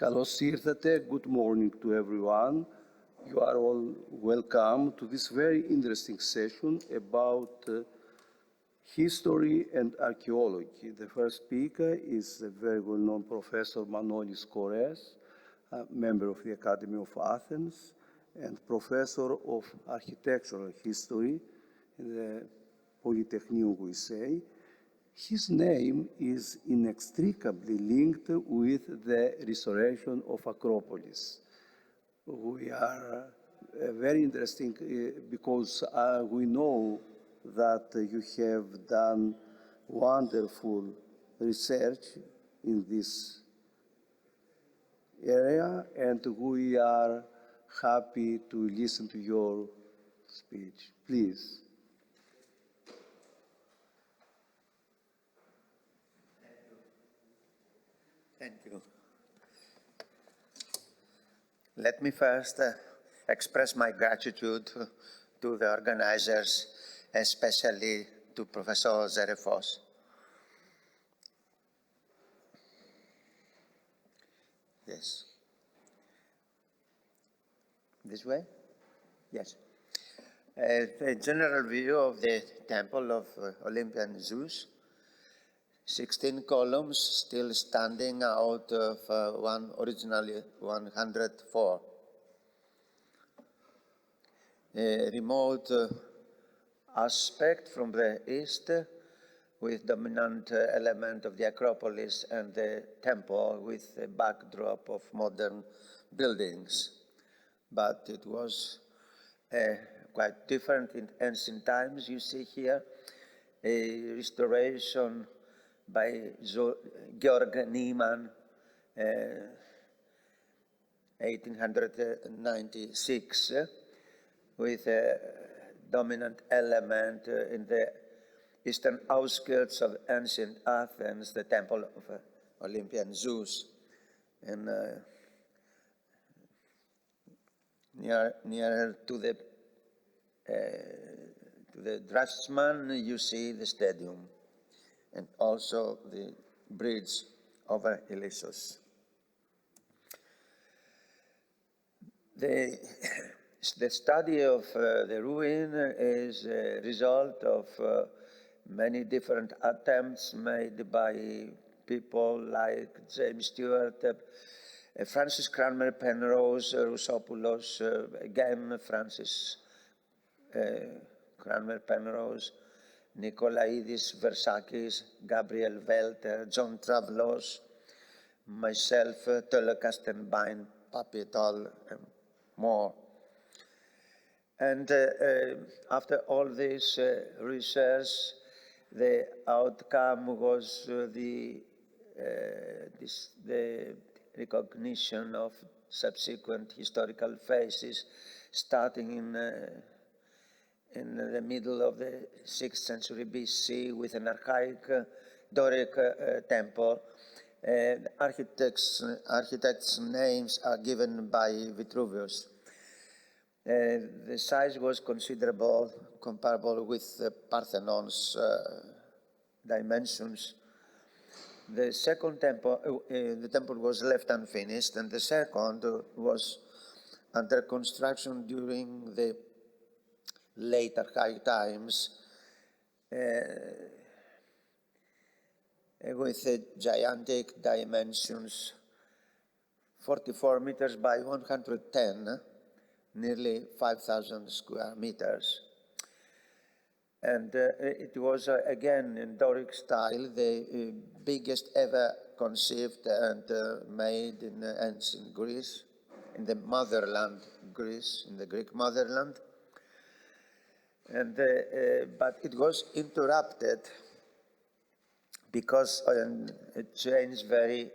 Καλώς ήρθατε. Good morning to everyone. You are all welcome to this very interesting session about history and archaeology. The first speaker is the very well-known Professor Manolis Korres, a member of the Academy of Athens and Professor of Architectural History in the Polytechnion, we say. His name is inextricably linked with the restoration of Acropolis. We are very interesting because we know that you have done wonderful research in this area, and we are happy to listen to your speech. Please. Thank you. Let me first express my gratitude to the organizers, especially to Professor Zerefos. Yes. This way? Yes. A general view of the temple of Olympian Zeus. 16 columns still standing out of originally 104. A remote aspect from the east with dominant element of the Acropolis and the temple with a backdrop of modern buildings. But it was quite different in ancient times. You see here a restoration by Georg Niemann, 1896, with a dominant element in the eastern outskirts of ancient Athens, the temple of Olympian Zeus. And near to the draftsman, you see the stadium, and also the bridge over Ilissos. The study of the ruin is a result of many different attempts made by people like James Stewart, Francis Cranmer Penrose, Rousopoulos, again Francis Cranmer Penrose, Nikolaidis, Versakis, Gabriel Welter, John Travlos, myself, Telecastenbein, Papietal, and more. And after all this research, the outcome was the recognition of subsequent historical phases, starting in the middle of the 6th century BC with an archaic Doric temple. Architects' names are given by Vitruvius. The size was considerable, comparable with the Parthenon's dimensions. The second temple, the temple was left unfinished, and the second was under construction during the late archaic times, with gigantic dimensions, 44 meters by 110, nearly 5,000 square meters. And it was, again, in Doric style, the biggest ever conceived and made in ancient Greece, in the motherland Greece, in the Greek motherland. And, but it was interrupted because it changed very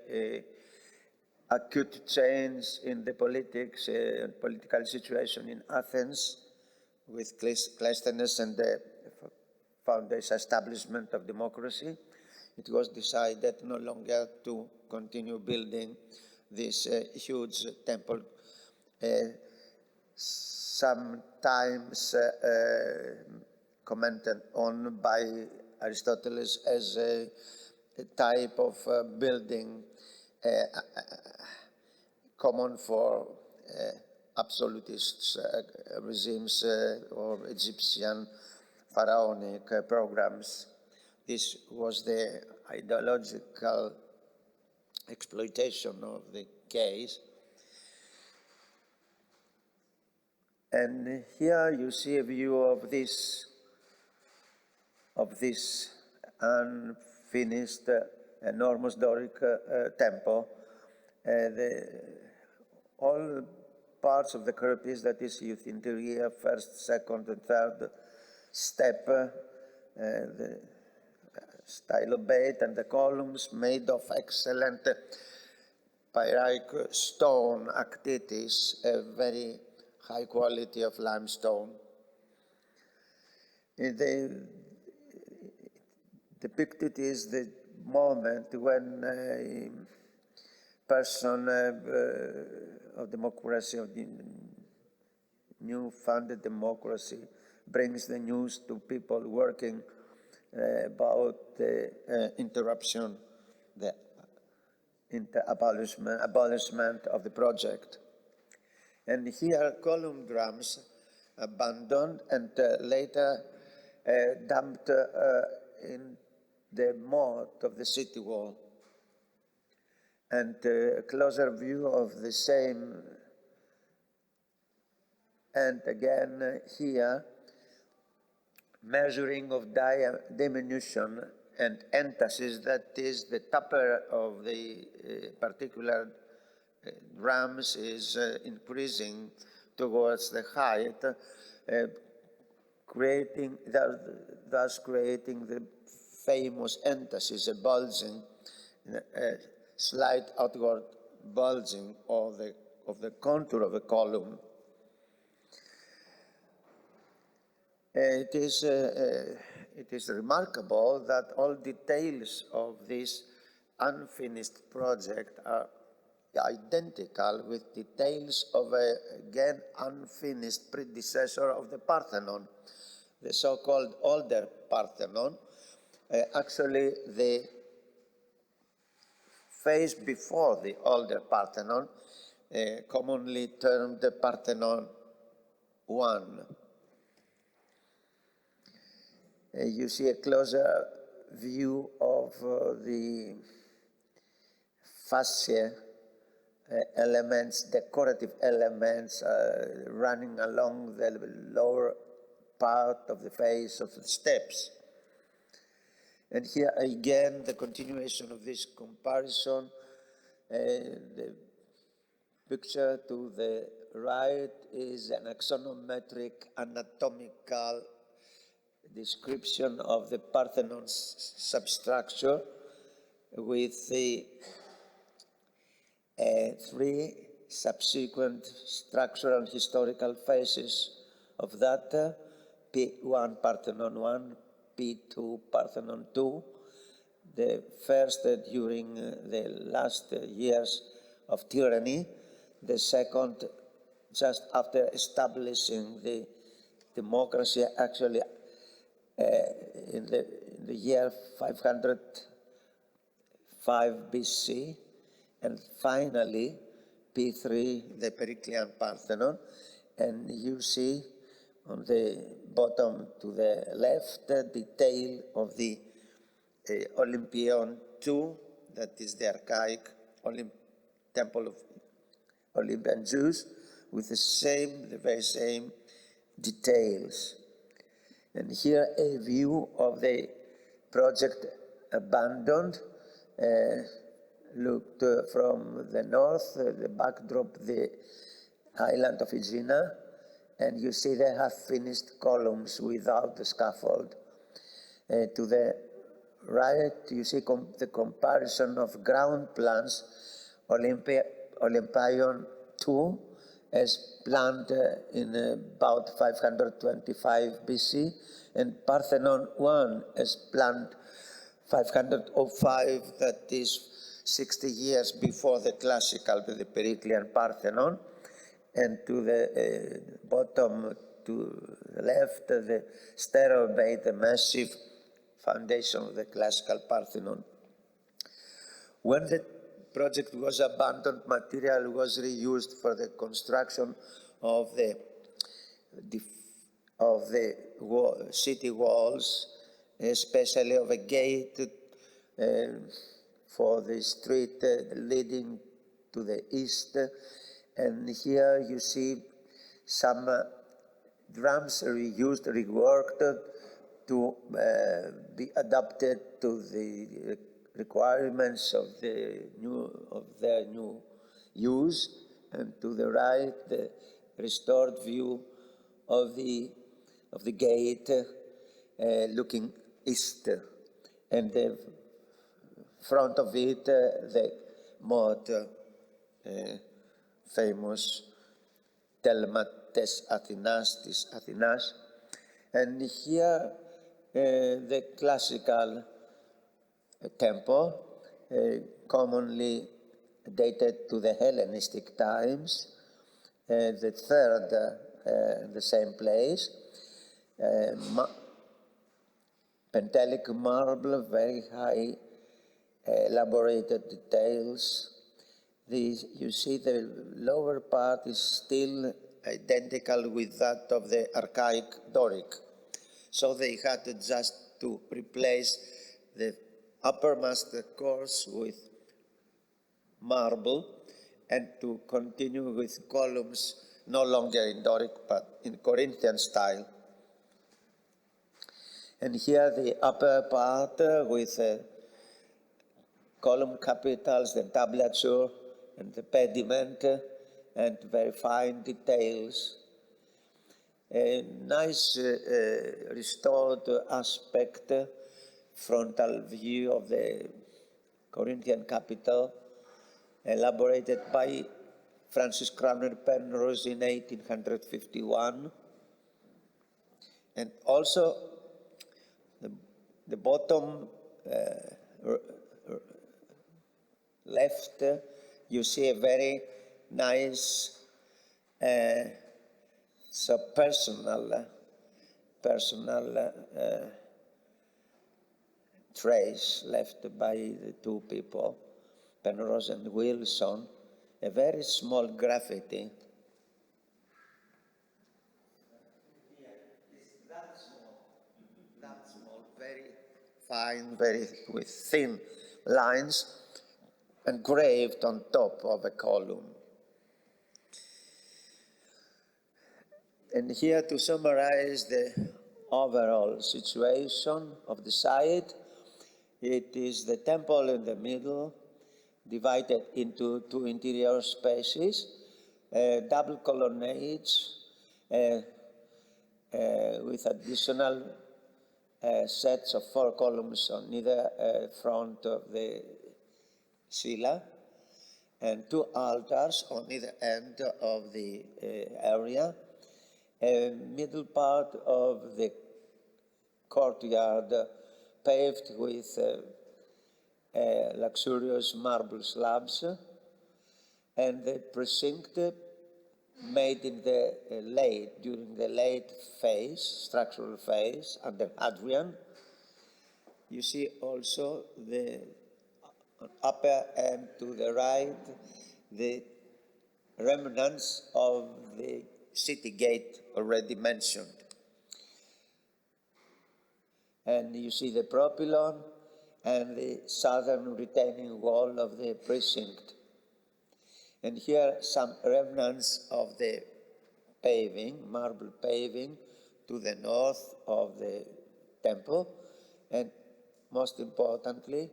acute change in the political situation in Athens with Cleisthenes and the foundation establishment of democracy. It was decided no longer to continue building this huge temple, sometimes commented on by Aristotle as a type of building common for absolutist regimes or Egyptian pharaonic programs. This was the ideological exploitation of the case. And here you see a view of this unfinished enormous Doric temple. All parts of the carapace, that is youth interior, first, second, and third step, the stylobate and the columns made of excellent pyrrhic stone actitis, a very high quality of limestone. Depicted is the moment when a person of democracy, of the new founded democracy, brings the news to people working about the interruption, the abolishment of the project. And here column drums abandoned and later dumped in the moat of the city wall. And a closer view of the same, and again here, measuring of diminution and entasis, that is the tupper of the particular drums is increasing towards the height, thus creating the famous entasis, a bulging, slight outward bulging of the contour of a column. It is remarkable that all details of this unfinished project are identical with details of a, again, unfinished predecessor of the Parthenon, the so-called older Parthenon. Actually, the phase before the older Parthenon, commonly termed the Parthenon I. You see a closer view of the fascia elements, decorative elements running along the lower part of the face of the steps. And here again, the continuation of this comparison, the picture to the right is an axonometric anatomical description of the Parthenon's substructure with the three subsequent structural and historical phases of that, P1 Parthenon 1, P2 Parthenon 2, the first during the last years of tyranny, the second just after establishing the democracy, actually in the year 505 BC, and finally P3, the Periclean Parthenon. And you see on the bottom to the left the detail of the Olympian II, that is the archaic temple of Olympian Zeus, with the very same details. And here a view of the project abandoned, looked from the north, the backdrop, the island of Aegina, and you see they have finished columns without the scaffold. To the right, you see the comparison of ground plans, Olympian II, as planned in about 525 BC, and Parthenon I as planned 505, that is 60 years before the classical, the Periclean Parthenon. And to the bottom, to the left, the stelaobate, the massive foundation of the classical Parthenon. When the project was abandoned, material was reused for the construction of the city walls, especially of a gate for the street leading to the east. And here you see some drums reused, reworked to be adapted to the requirements of their new use. And to the right, the restored view of the gate looking east, and the front of it, the more famous Telma tes Athenas. And here the classical temple, commonly dated to the Hellenistic times, the third, the same place, Pentelic marble, very high, elaborated details. You see the lower part is still identical with that of the archaic Doric. So they had just to replace the uppermost course with marble and to continue with columns no longer in Doric but in Corinthian style. And here the upper part with column capitals, the tablature and the pediment and very fine details. A nice restored aspect, frontal view of the Corinthian capital, elaborated by Francis Crowner Penrose in 1851. And also the bottom left, you see a very nice personal trace left by the two people, Penrose and Wilson, a very small graffiti. Yeah, it's that small, very fine, very with thin lines, engraved on top of a column. And here to summarize the overall situation of the site, it is the temple in the middle, divided into two interior spaces, double colonnades with additional sets of 4 columns on either front of the cella, and 2 altars on either end of the area. A middle part of the courtyard paved with luxurious marble slabs, and the precinct made in the during the late phase, structural phase, under Hadrian. You see also the upper and to the right, the remnants of the city gate already mentioned. And you see the propylon and the southern retaining wall of the precinct. And here some remnants of the paving, marble paving, to the north of the temple, and most importantly,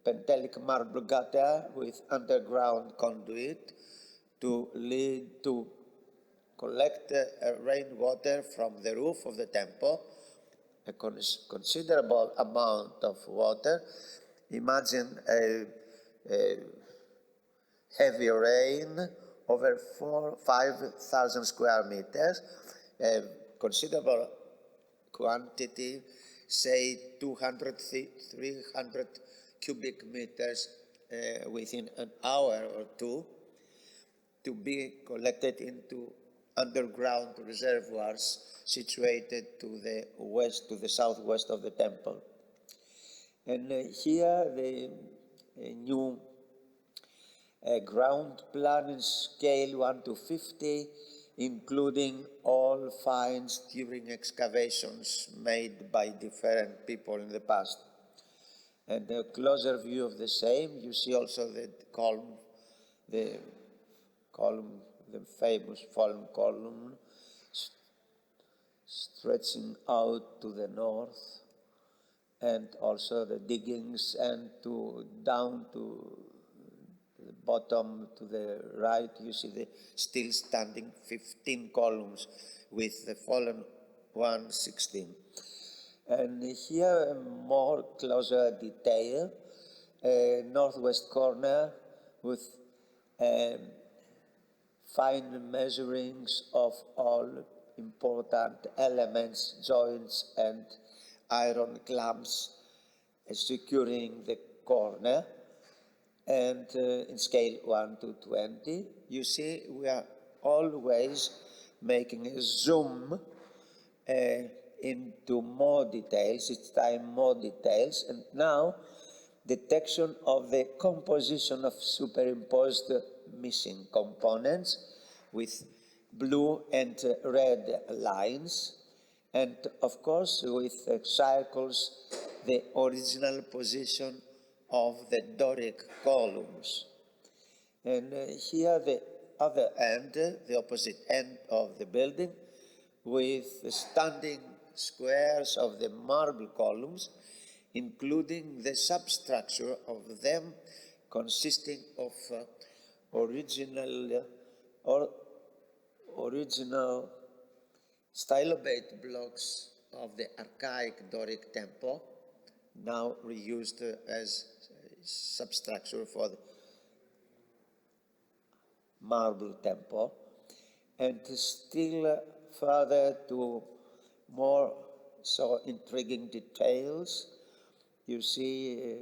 Pentelic marble gutter with underground conduit to lead to collect rainwater from the roof of the temple, a considerable amount of water. Imagine a heavy rain over 5,000 square meters, a considerable quantity, say 200, 300 cubic meters within an hour or two, to be collected into underground reservoirs situated to the west, to the southwest of the temple. And here the new a ground plan in scale 1:50, including all finds during excavations made by different people in the past. And a closer view of the same, you see also the famous fallen column stretching out to the north, and also the diggings and down to the bottom to the right, you see the still standing 15 columns with the fallen one 16. And here a more closer detail, northwest corner with fine measurings of all important elements, joints and iron clamps securing the corner. And in scale 1:20, you see we are always making a zoom into more details, each time more details, and now detection of the composition of superimposed missing components with blue and red lines, and of course with circles the original position of the Doric columns. And here the other end, the opposite end of the building, with the standing squares of the marble columns, including the substructure of them consisting of original stylobate blocks of the archaic Doric temple, now reused as substructure for the marble temple, and still further to more so intriguing details. You see a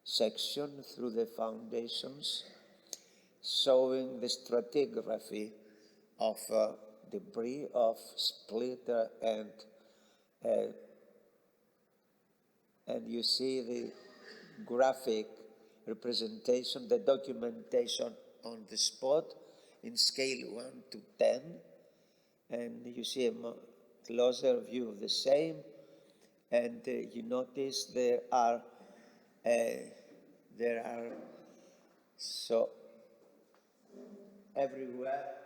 section through the foundations showing the stratigraphy of debris of splitter, and you see the graphic representation, the documentation on the spot in scale 1:10, and you see a closer view of the same, and you notice there are so everywhere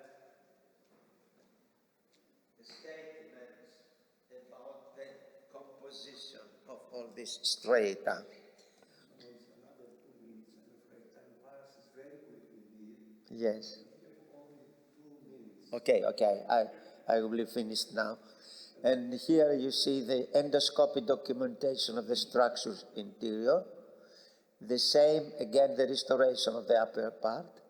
the statements about the composition of all this strata. Yes. Okay, I will be finished now. And here you see the endoscopic documentation of the structure's interior. The same, again, the restoration of the upper part.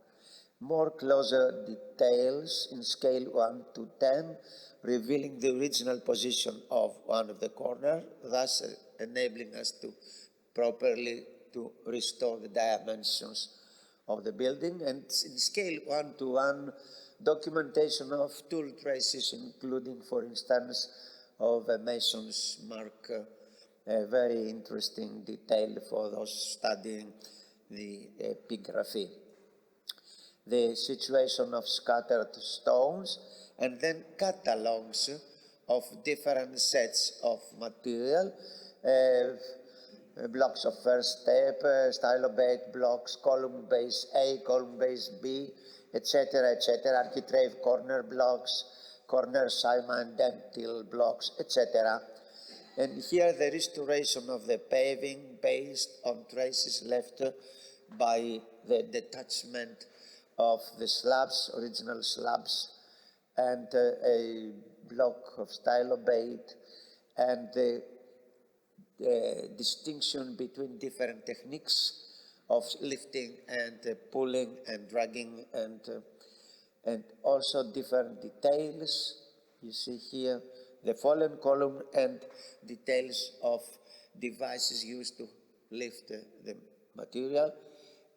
More closer details in scale 1:10, revealing the original position of one of the corners, thus enabling us to properly to restore the dimensions of the building. And in scale 1:1, documentation of tool traces, including, for instance, of a mason's mark, a very interesting detail for those studying the epigraphy. The situation of scattered stones, and then catalogues of different sets of material, blocks of first step, stylobate blocks, column base A, column base B, etc., architrave corner blocks, corner Simon dentil blocks, etc. And here the restoration of the paving based on traces left by the detachment of the slabs, original slabs, and a block of stylobate, and the distinction between different techniques of lifting and pulling and dragging, and also different details. You see here the fallen column and details of devices used to lift the material,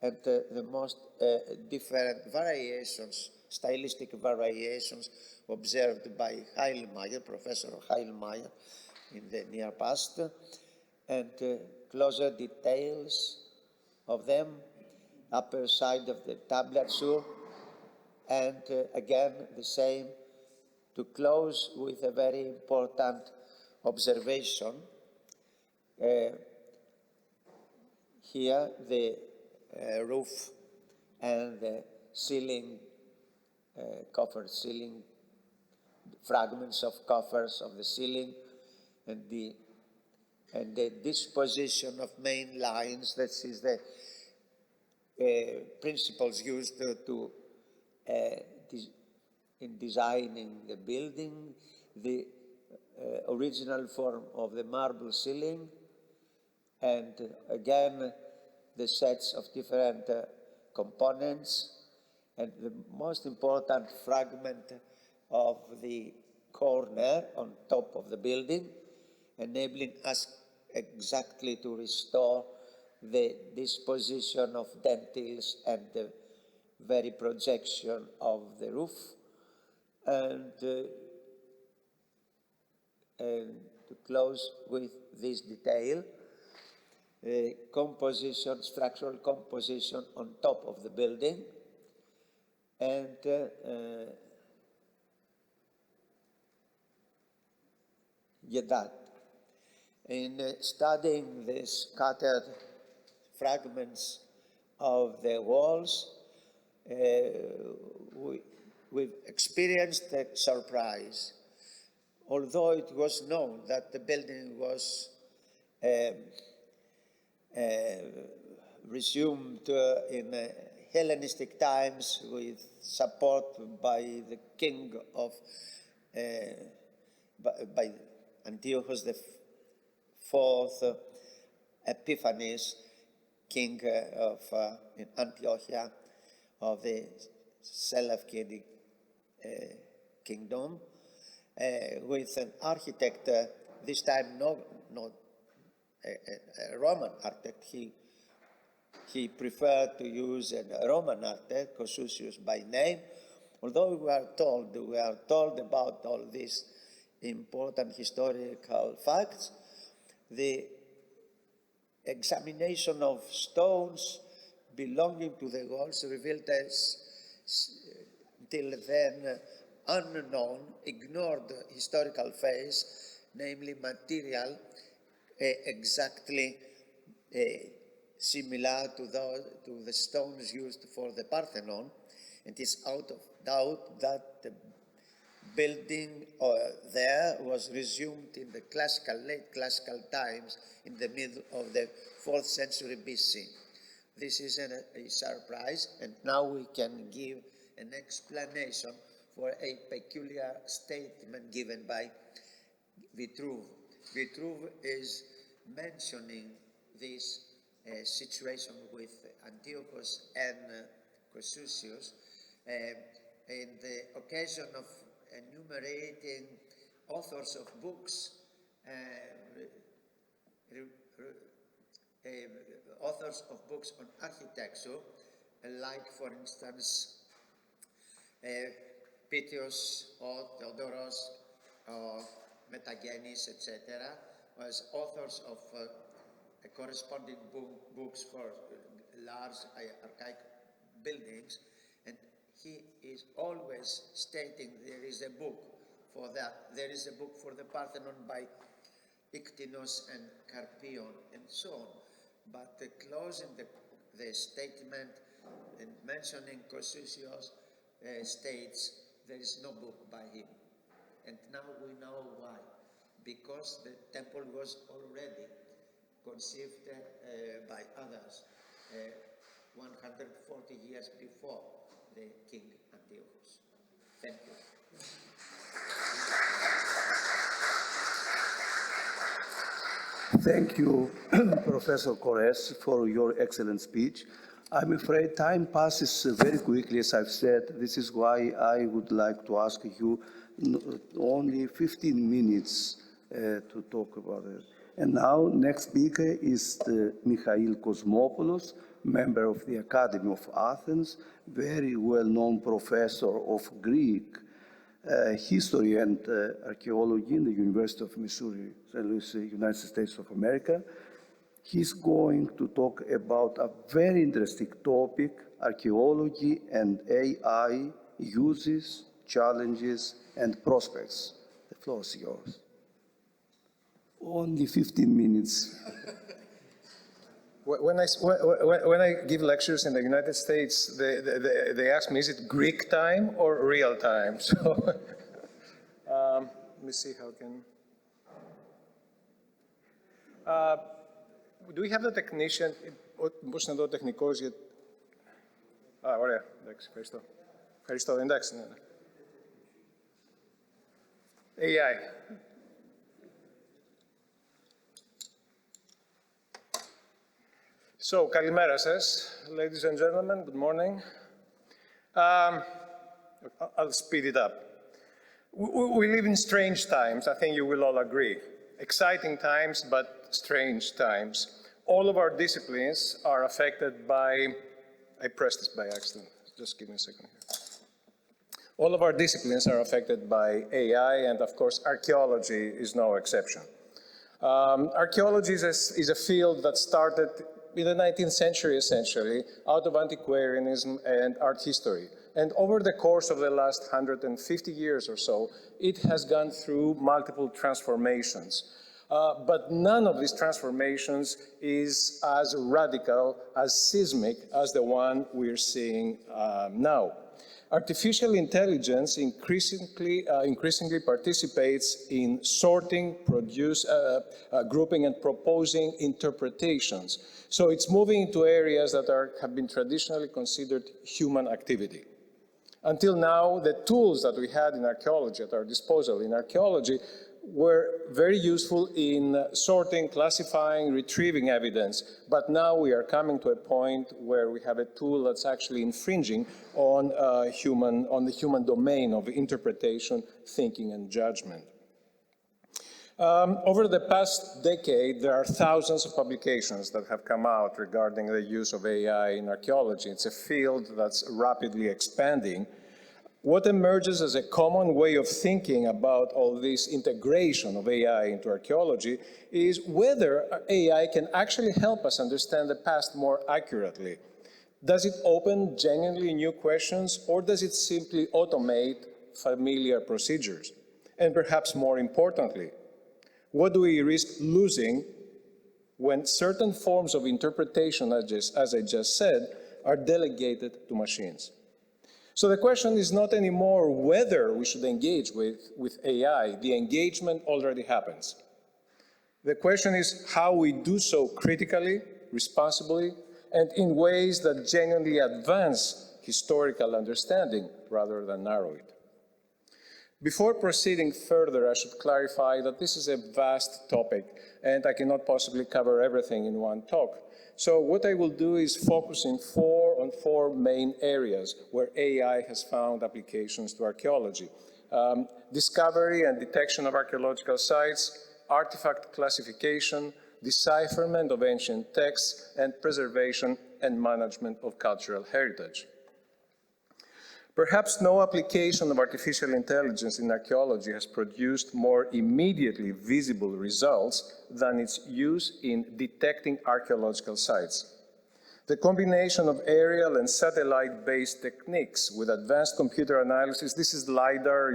and the most different variations, stylistic variations observed by Heilmeyer, Professor Heilmeyer, in the near past, and closer details of them, upper side of the tablature, and again the same, to close with a very important observation. Here the roof and the ceiling, coffer ceiling, fragments of coffers of the ceiling, and the disposition of main lines. This is the principles used in designing the building, the original form of the marble ceiling, and again the sets of different components, and the most important fragment of the corner on top of the building, enabling us exactly to restore the disposition of dentils and the very projection of the roof, and to close with this detail, composition, structural composition on top of the building, and that. In studying the scattered fragments of the walls, we've experienced a surprise. Although it was known that the building was resumed in Hellenistic times with support by the king of, by Antiochus the Fourth, Epiphanes, king of in Antiochia of the Seleucid kingdom, with an architect, this time not a Roman architect. He preferred to use a Roman architect, Kossusius by name. Although we are told about all these important historical facts, the examination of stones belonging to the walls revealed us till then unknown, ignored historical phase, namely material exactly similar to the stones used for the Parthenon. It is out of doubt that the building there was resumed in the late classical times, in the middle of the 4th century BC. This is a surprise, and now we can give an explanation for a peculiar statement given by Vitruve. Vitruve is mentioning this situation with Antiochus and Kossusius in the occasion of enumerating authors of books, authors of books on architecture, like, for instance, Pythios or Theodoros or Metagenes, etc., was authors of corresponding books for large archaic buildings, and he is always stating there is a book for that. There is a book for the Parthenon by Iktinos and Carpion, and so on. But closing the statement and mentioning Kossusios states there is no book by him. And now we know why. Because the temple was already conceived by others 140 years before the king Antiochus. Thank you. Thank you, Professor Korres, for your excellent speech. I'm afraid time passes very quickly, as I've said. This is why I would like to ask you only 15 minutes to talk about it. And now, next speaker is Michail Cosmopoulos, member of the Academy of Athens, very well-known professor of Greek history and archaeology in the University of Missouri, St. Louis, United States of America. He's going to talk about a very interesting topic, archaeology and AI uses, challenges, and prospects. The floor is yours. Only 15 minutes. When I give lectures in the United States, they ask me, is it Greek time or real time? So let me see how can... do we have the technician? Πώς είναι εδώ ο τεχνικός για... ωραία, εντάξει, ευχαριστώ. Ευχαριστώ, εντάξει, ναι. AI. So, kalimera σας, ladies and gentlemen, good morning. I'll speed it up. We live in strange times, I think you will all agree. Exciting times, but strange times. All of our disciplines are affected by, I pressed this by accident, just give me a second here. All of our disciplines are affected by AI, and of course, archaeology is no exception. Archaeology is a field that started in the 19th century, essentially, out of antiquarianism and art history. And over the course of the last 150 years or so, it has gone through multiple transformations. But none of these transformations is as radical, as seismic as the one we're seeing now. Artificial intelligence increasingly participates in sorting, grouping, and proposing interpretations. So it's moving into areas that have been traditionally considered human activity. Until now, the tools that we had in archaeology, at our disposal in archaeology, were very useful in sorting, classifying, retrieving evidence. But now we are coming to a point where we have a tool that's actually infringing on the human domain of interpretation, thinking, and judgment. Over the past decade, there are thousands of publications that have come out regarding the use of AI in archaeology. It's a field that's rapidly expanding. What emerges as a common way of thinking about all this integration of AI into archaeology is whether AI can actually help us understand the past more accurately. Does it open genuinely new questions, or does it simply automate familiar procedures? And perhaps more importantly, what do we risk losing when certain forms of interpretation, as I just said, are delegated to machines? So the question is not anymore whether we should engage with AI. The engagement already happens. The question is how we do so critically, responsibly, and in ways that genuinely advance historical understanding rather than narrow it. Before proceeding further, I should clarify that this is a vast topic, and I cannot possibly cover everything in one talk. So what I will do is focus on four main areas where AI has found applications to archaeology. Discovery and detection of archaeological sites, artifact classification, decipherment of ancient texts, and preservation and management of cultural heritage. Perhaps no application of artificial intelligence in archaeology has produced more immediately visible results than its use in detecting archaeological sites. The combination of aerial and satellite-based techniques with advanced computer analysis, this is LiDAR,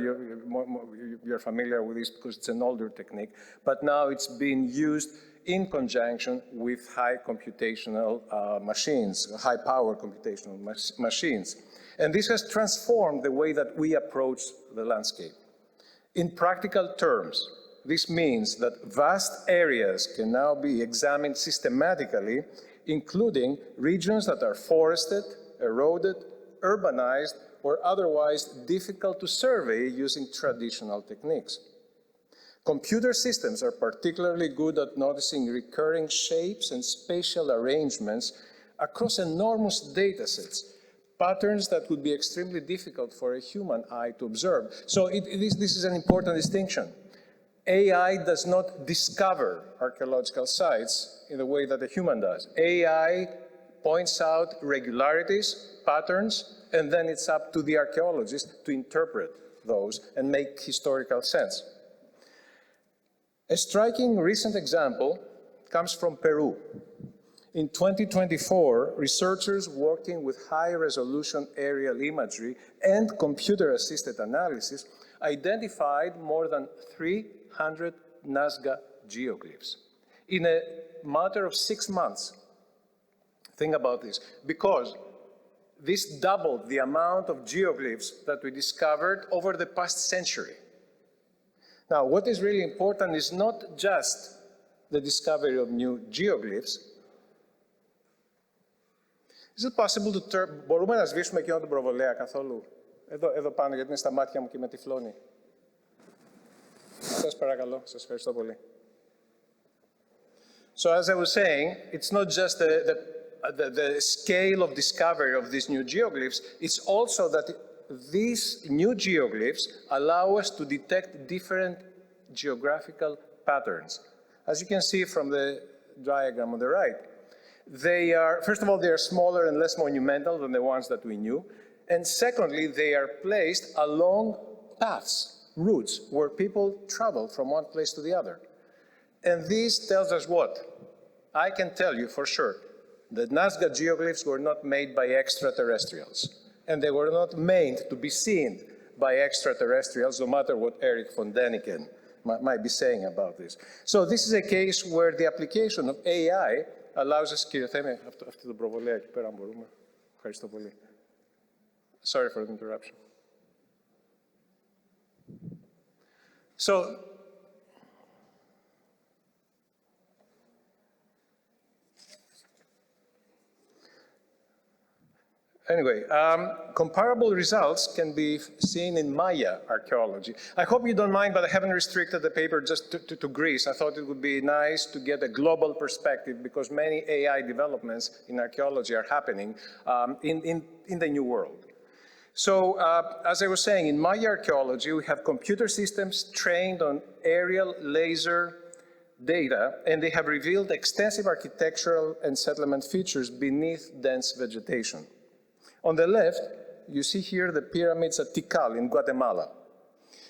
you're familiar with this because it's an older technique, but now it's being used in conjunction with high computational machines, high-power computational machines. And this has transformed the way that we approach the landscape. In practical terms, this means that vast areas can now be examined systematically, including regions that are forested, eroded, urbanized, or otherwise difficult to survey using traditional techniques. Computer systems are particularly good at noticing recurring shapes and spatial arrangements across enormous data sets, patterns that would be extremely difficult for a human eye to observe. So this is an important distinction. AI does not discover archaeological sites in the way that a human does. AI points out regularities, patterns, and then it's up to the archaeologist to interpret those and make historical sense. A striking recent example comes from Peru. In 2024, researchers working with high-resolution aerial imagery and computer-assisted analysis identified more than 300 Nazca geoglyphs in a matter of 6 months. Think about this, because this doubled the amount of geoglyphs that we discovered over the past century. Now, what is really important is not just the discovery of new geoglyphs. Is it possible to turn... Μπορούμε να σβήσουμε εκείνο τον προβολέα καθόλου? Εδώ πάνω, γιατί είναι στα μάτια μου και με τυφλώνει. Σας παρακαλώ, σας ευχαριστώ πολύ. So as I was saying, it's not just the scale of discovery of these new geoglyphs, it's also that these new geoglyphs allow us to detect different geographical patterns. As you can see from the diagram on the right, they are, first of all, they are smaller and less monumental than the ones that we knew. And secondly, they are placed along paths, routes, where people travel from one place to the other. And this tells us what? I can tell you for sure that Nazca geoglyphs were not made by extraterrestrials. And they were not meant to be seen by extraterrestrials, no matter what Eric von Däniken might be saying about this. So this is a case where the application of AI allows us... Κύριε Θέμη, αυτή το προβολέα εκεί πέρα, αν μπορούμε. Ευχαριστώ πολύ. Sorry for the interruption. So, anyway, comparable results can be seen in Maya archaeology. I hope you don't mind, but I haven't restricted the paper just to Greece. I thought it would be nice to get a global perspective because many AI developments in archaeology are happening in the new world. So, as I was saying, in Maya archaeology, we have computer systems trained on aerial laser data, and they have revealed extensive architectural and settlement features beneath dense vegetation. On the left, you see here the pyramids at Tikal in Guatemala.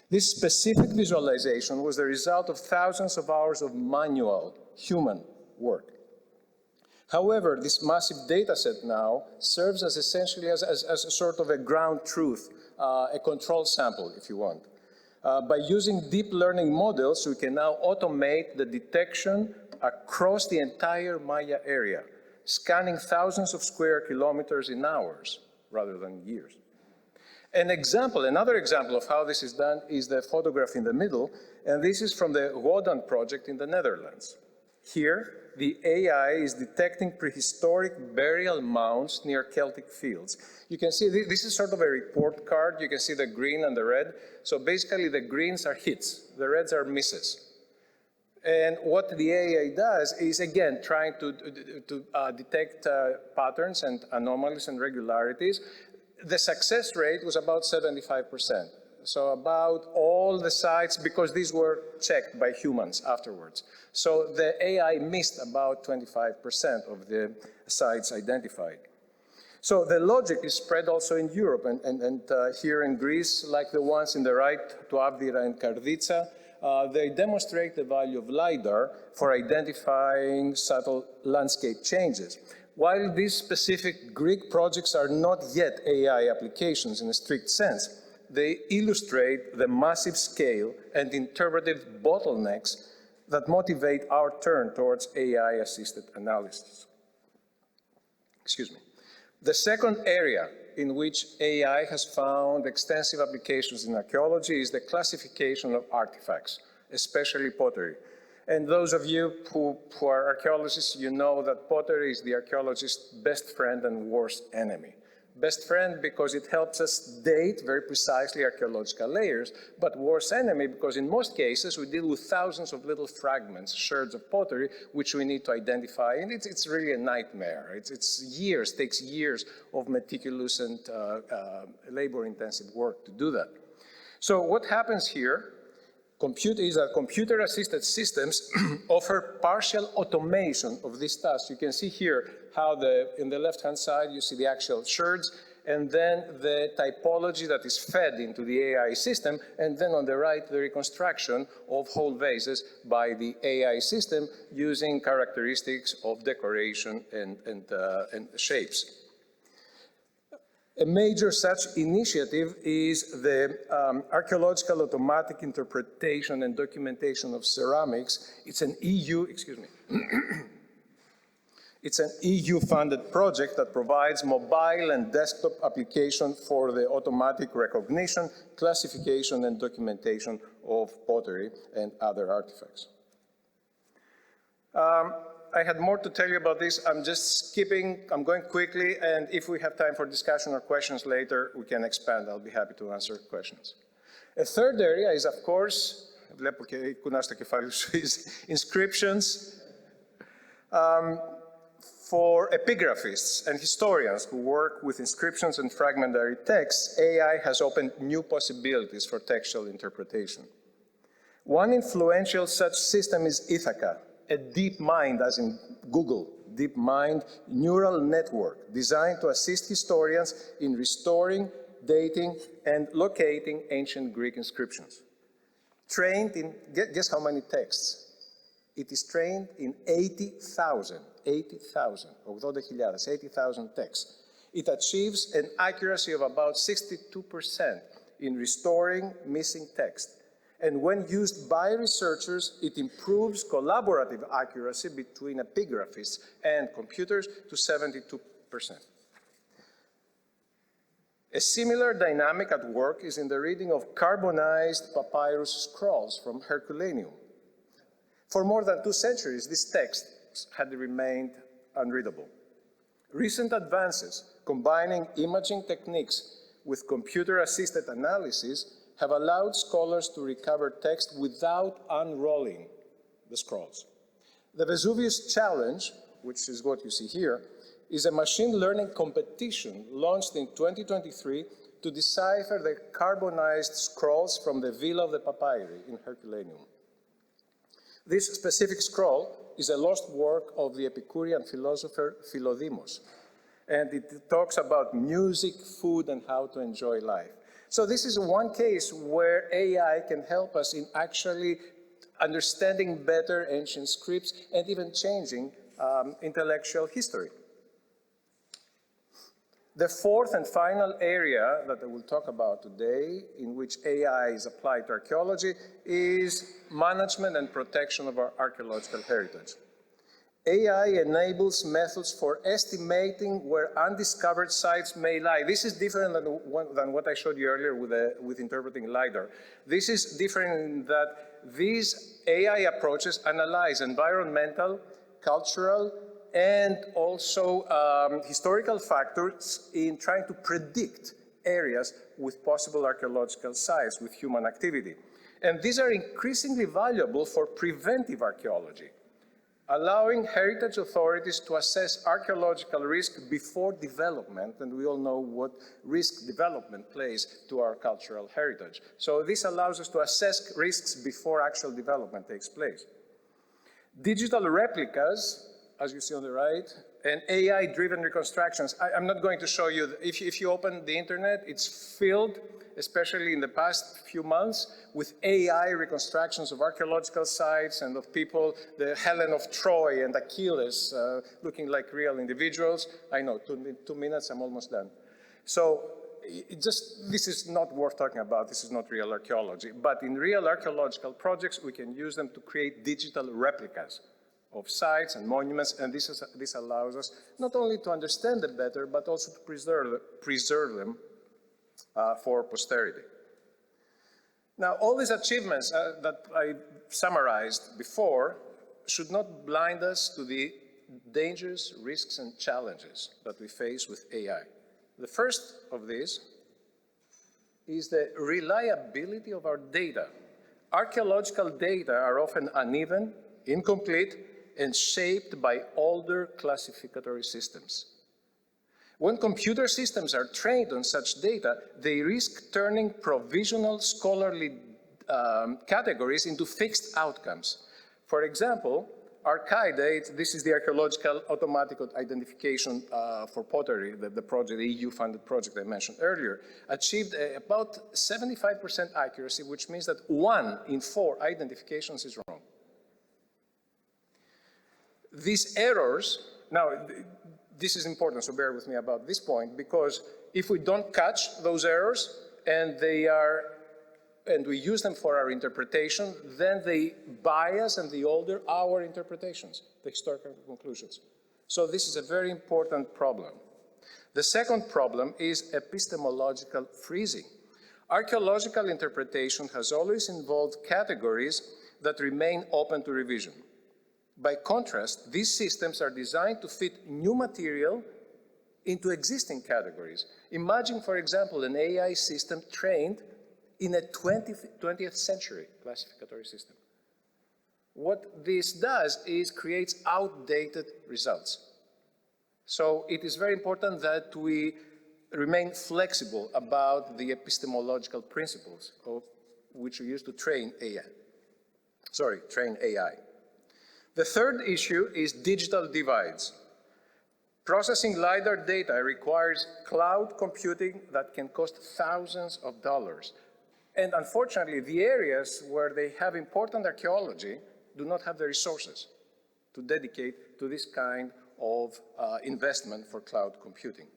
This specific visualization was the result of thousands of hours of manual, human work. However, this massive data set now serves as essentially as a sort of a ground truth, a control sample, if you want. By using deep learning models, we can now automate the detection across the entire Maya area, scanning thousands of square kilometers in hours rather than years. Another example of how this is done is the photograph in the middle, and this is from the Wodan project in the Netherlands. Here, the AI is detecting prehistoric burial mounds near Celtic fields. You can see this is sort of a report card. You can see the green and the red. So basically, the greens are hits, the reds are misses. And what the AI does is, again, trying to detect patterns and anomalies and regularities. The success rate was about 75%. So about all the sites, because these were checked by humans afterwards. So the AI missed about 25% of the sites identified. So the logic is spread also in Europe, and here in Greece, like the ones in the right, to Avdira and Karditsa, they demonstrate the value of LiDAR for identifying subtle landscape changes. While these specific Greek projects are not yet AI applications in a strict sense, they illustrate the massive scale and interpretive bottlenecks that motivate our turn towards AI-assisted analysis. Excuse me. The second area in which AI has found extensive applications in archaeology is the classification of artifacts, especially pottery. And those of you who are archaeologists, you know that pottery is the archaeologist's best friend and worst enemy. Best friend because it helps us date very precisely archaeological layers, but worst enemy because in most cases we deal with thousands of little fragments, sherds of pottery, which we need to identify, and it's really a nightmare. Takes years of meticulous and labor-intensive work to do that. So what happens here is that computer-assisted systems offer partial automation of these tasks. You can see here how in the left-hand side, you see the actual sherds, and then the typology that is fed into the AI system, and then on the right, the reconstruction of whole vases by the AI system using characteristics of decoration and shapes. A major such initiative is the archaeological automatic interpretation and documentation of ceramics. It's an EU, excuse me, it's an EU-funded project that provides mobile and desktop application for the automatic recognition, classification, and documentation of pottery and other artifacts. I had more to tell you about this. I'm just skipping, I'm going quickly, and if we have time for discussion or questions later, we can expand. I'll be happy to answer questions. A third area is, of course, is inscriptions. For epigraphists and historians who work with inscriptions and fragmentary texts, AI has opened new possibilities for textual interpretation. One influential such system is Ithaca, a DeepMind, as in Google, DeepMind neural network designed to assist historians in restoring, dating, and locating ancient Greek inscriptions. Trained in, guess how many texts? It is trained in 80,000 texts. It achieves an accuracy of about 62% in restoring missing text. And when used by researchers, it improves collaborative accuracy between epigraphists and computers to 72%. A similar dynamic at work is in the reading of carbonized papyrus scrolls from Herculaneum. For more than 2 centuries, these texts had remained unreadable. Recent advances, combining imaging techniques with computer-assisted analysis, have allowed scholars to recover text without unrolling the scrolls. The Vesuvius Challenge, which is what you see here, is a machine learning competition launched in 2023 to decipher the carbonized scrolls from the Villa of the Papyri in Herculaneum. This specific scroll is a lost work of the Epicurean philosopher Philodemos, and it talks about music, food, and how to enjoy life. So this is one case where AI can help us in actually understanding better ancient scripts and even changing intellectual history. The fourth and final area that I will talk about today, in which AI is applied to archaeology, is management and protection of our archaeological heritage. AI enables methods for estimating where undiscovered sites may lie. This is different than what I showed you earlier with interpreting LiDAR. This is different in that these AI approaches analyze environmental, cultural, and also historical factors in trying to predict areas with possible archaeological sites with human activity. And these are increasingly valuable for preventive archaeology, allowing heritage authorities to assess archaeological risk before development, and we all know what risk development plays to our cultural heritage. So this allows us to assess risks before actual development takes place. Digital replicas, as you see on the right, and AI-driven reconstructions. I'm not going to show you, if you open the internet, it's filled, especially in the past few months, with AI reconstructions of archaeological sites and of people, the Helen of Troy and Achilles, looking like real individuals. I know, 2 minutes, I'm almost done. So this is not worth talking about, this is not real archaeology, but in real archaeological projects, we can use them to create digital replicas of sites and monuments, and this allows us not only to understand them better, but also to preserve them for posterity. Now, all these achievements that I summarized before should not blind us to the dangers, risks, and challenges that we face with AI. The first of these is the reliability of our data. Archaeological data are often uneven, incomplete, and shaped by older classificatory systems. When computer systems are trained on such data, they risk turning provisional scholarly categories into fixed outcomes. For example, Archaea, this is the archaeological automatic identification for pottery, the project, the EU-funded project I mentioned earlier, achieved about 75% accuracy, which means that 1 in 4 identifications is wrong. These errors, now this is important, so bear with me about this point, because if we don't catch those errors and we use them for our interpretation, then they bias and they alter our interpretations, the historical conclusions. So this is a very important problem. The second problem is epistemological freezing. Archaeological interpretation has always involved categories that remain open to revision. By contrast, these systems are designed to fit new material into existing categories. Imagine, for example, an AI system trained in a 20th century classificatory system. What this does is creates outdated results. So it is very important that we remain flexible about the epistemological principles of which we use to train AI. The third issue is digital divides. Processing LiDAR data requires cloud computing that can cost thousands of dollars. And unfortunately, the areas where they have important archaeology do not have the resources to dedicate to this kind of investment for cloud computing.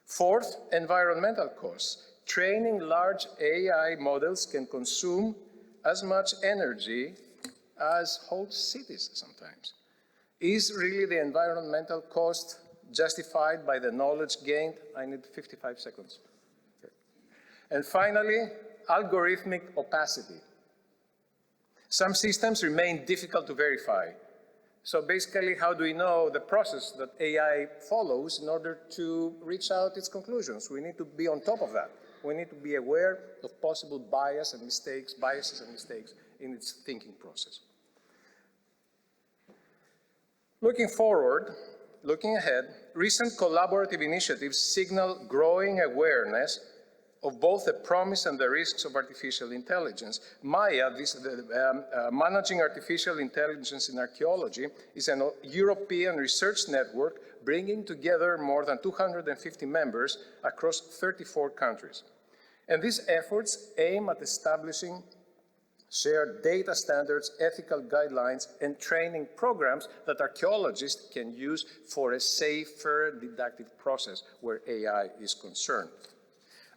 Fourth, environmental costs. Training large AI models can consume as much energy as whole cities sometimes. Is really the environmental cost justified by the knowledge gained? I need 55 seconds. Okay. And finally, algorithmic opacity. Some systems remain difficult to verify. So basically, how do we know the process that AI follows in order to reach out its conclusions? We need to be on top of that. We need to be aware of possible biases and mistakes in its thinking process. Looking forward, looking ahead, recent collaborative initiatives signal growing awareness of both the promise and the risks of artificial intelligence. MAIA, Managing Artificial Intelligence in Archaeology, is a European research network bringing together more than 250 members across 34 countries. And these efforts aim at establishing shared data standards, ethical guidelines, and training programs that archaeologists can use for a safer deductive process where AI is concerned.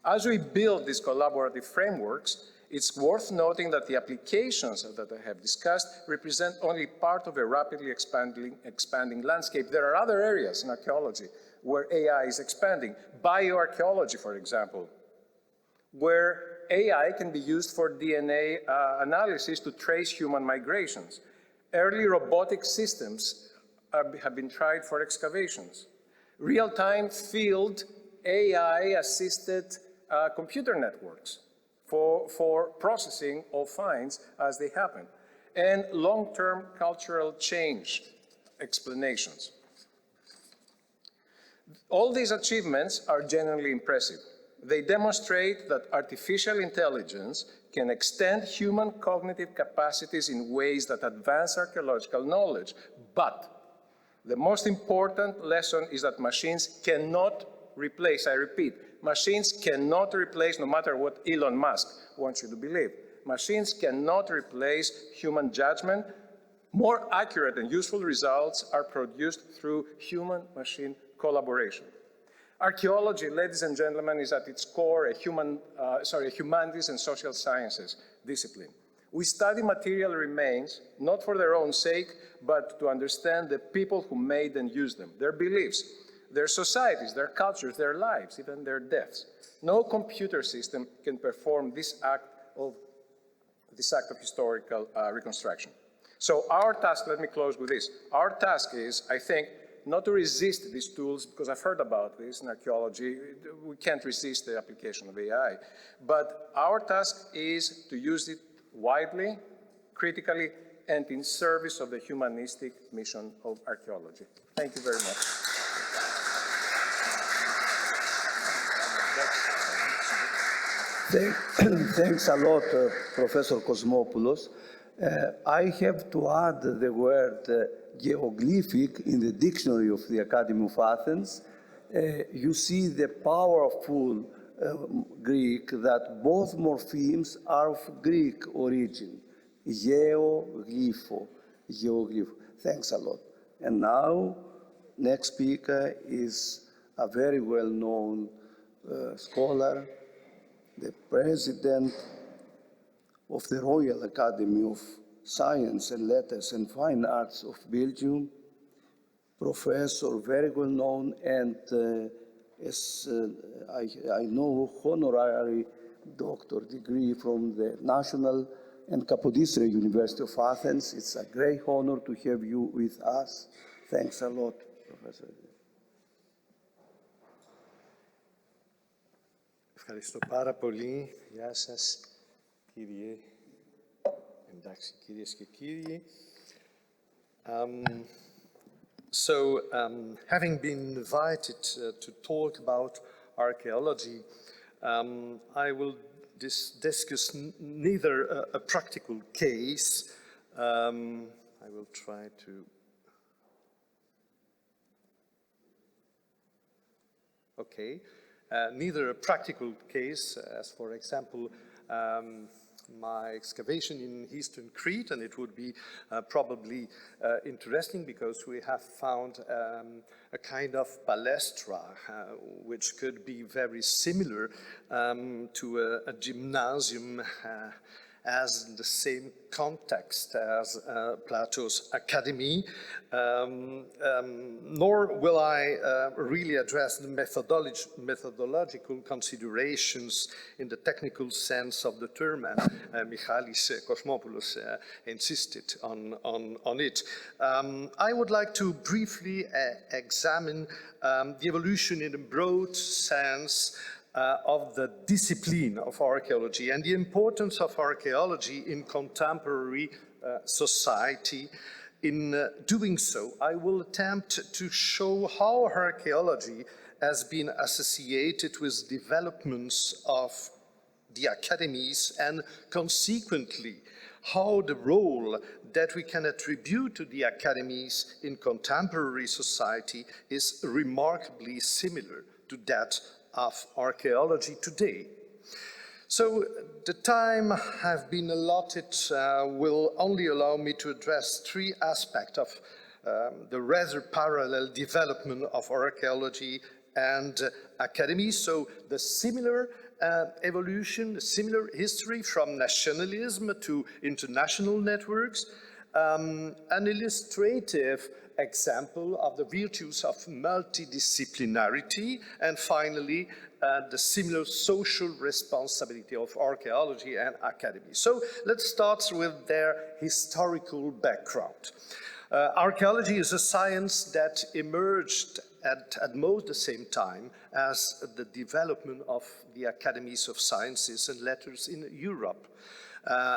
As we build these collaborative frameworks, it's worth noting that the applications that I have discussed represent only part of a rapidly expanding landscape. There are other areas in archaeology where AI is expanding. Bioarchaeology, for example, where AI can be used for DNA analysis to trace human migrations. Early robotic systems have been tried for excavations. Real-time field AI-assisted computer networks for processing of finds as they happen, and long-term cultural change explanations. All these achievements are genuinely impressive. They demonstrate that artificial intelligence can extend human cognitive capacities in ways that advance archaeological knowledge. But the most important lesson is that machines cannot replace, I repeat, machines cannot replace, no matter what Elon Musk wants you to believe, machines cannot replace human judgment. More accurate and useful results are produced through human-machine collaboration. Archaeology, ladies and gentlemen, is at its core a humanities and social sciences discipline. We study material remains, not for their own sake, but to understand the people who made and used them, their beliefs, their societies, their cultures, their lives, even their deaths. No computer system can perform this act of historical reconstruction. So our task, let me close with this. Our task is, I think, not to resist these tools, because I've heard about this in archaeology. We can't resist the application of AI. But our task is to use it widely, critically, and in service of the humanistic mission of archaeology. Thank you very much. Thanks a lot, Professor Cosmopoulos. I have to add the word geoglyphic in the dictionary of the Academy of Athens. You see the powerful Greek that both morphemes are of Greek origin. Geoglypho, geoglypho. Thanks a lot. And now, next speaker is a very well-known scholar, the president of the Royal Academy of Science and Letters and Fine Arts of Belgium, professor, very well known, and as I know, honorary doctor degree from the National and Kapodistria University of Athens. It's a great honor to have you with us. Thanks a lot, Professor. Ευχαριστώ πάρα πολύ. Γεια σας, κύριε. Εντάξει, κυρίες και κύριοι. Having been invited to talk about archaeology, I will discuss neither a practical case. I will try to. Okay. Neither a practical case, as for example, my excavation in Eastern Crete, and it would be probably interesting because we have found a kind of palestra which could be very similar to a gymnasium as in the same context as Plato's Academy, nor will I really address the methodological considerations in the technical sense of the term, and Michalis Cosmopoulos insisted on it. I would like to briefly examine the evolution in a broad sense of the discipline of archaeology and the importance of archaeology in contemporary society. In doing so, I will attempt to show how archaeology has been associated with developments of the academies and consequently how the role that we can attribute to the academies in contemporary society is remarkably similar to that of archaeology today. So the time I've been allotted will only allow me to address three aspects of the rather parallel development of archaeology and academies. So the similar evolution, the similar history from nationalism to international networks, an illustrative example of the virtues of multidisciplinarity, and finally, the similar social responsibility of archaeology and academy. So let's start with their historical background. Archaeology is a science that emerged at most the same time as the development of the academies of sciences and letters in Europe.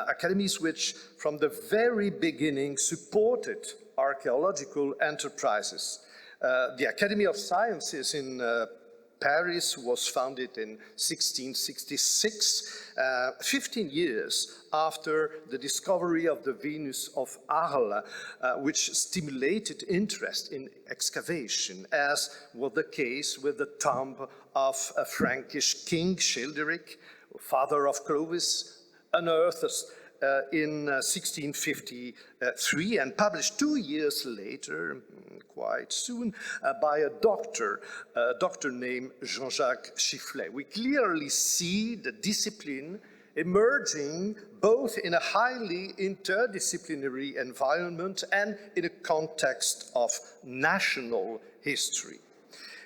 Academies which, from the very beginning, supported archaeological enterprises. The Academy of Sciences in Paris was founded in 1666, 15 years after the discovery of the Venus of Arles, which stimulated interest in excavation, as was the case with the tomb of a Frankish king, Childeric, father of Clovis, unearthed in 1653 and published 2 years later, quite soon, by a doctor named Jean-Jacques Chifflet. We clearly see the discipline emerging both in a highly interdisciplinary environment and in a context of national history.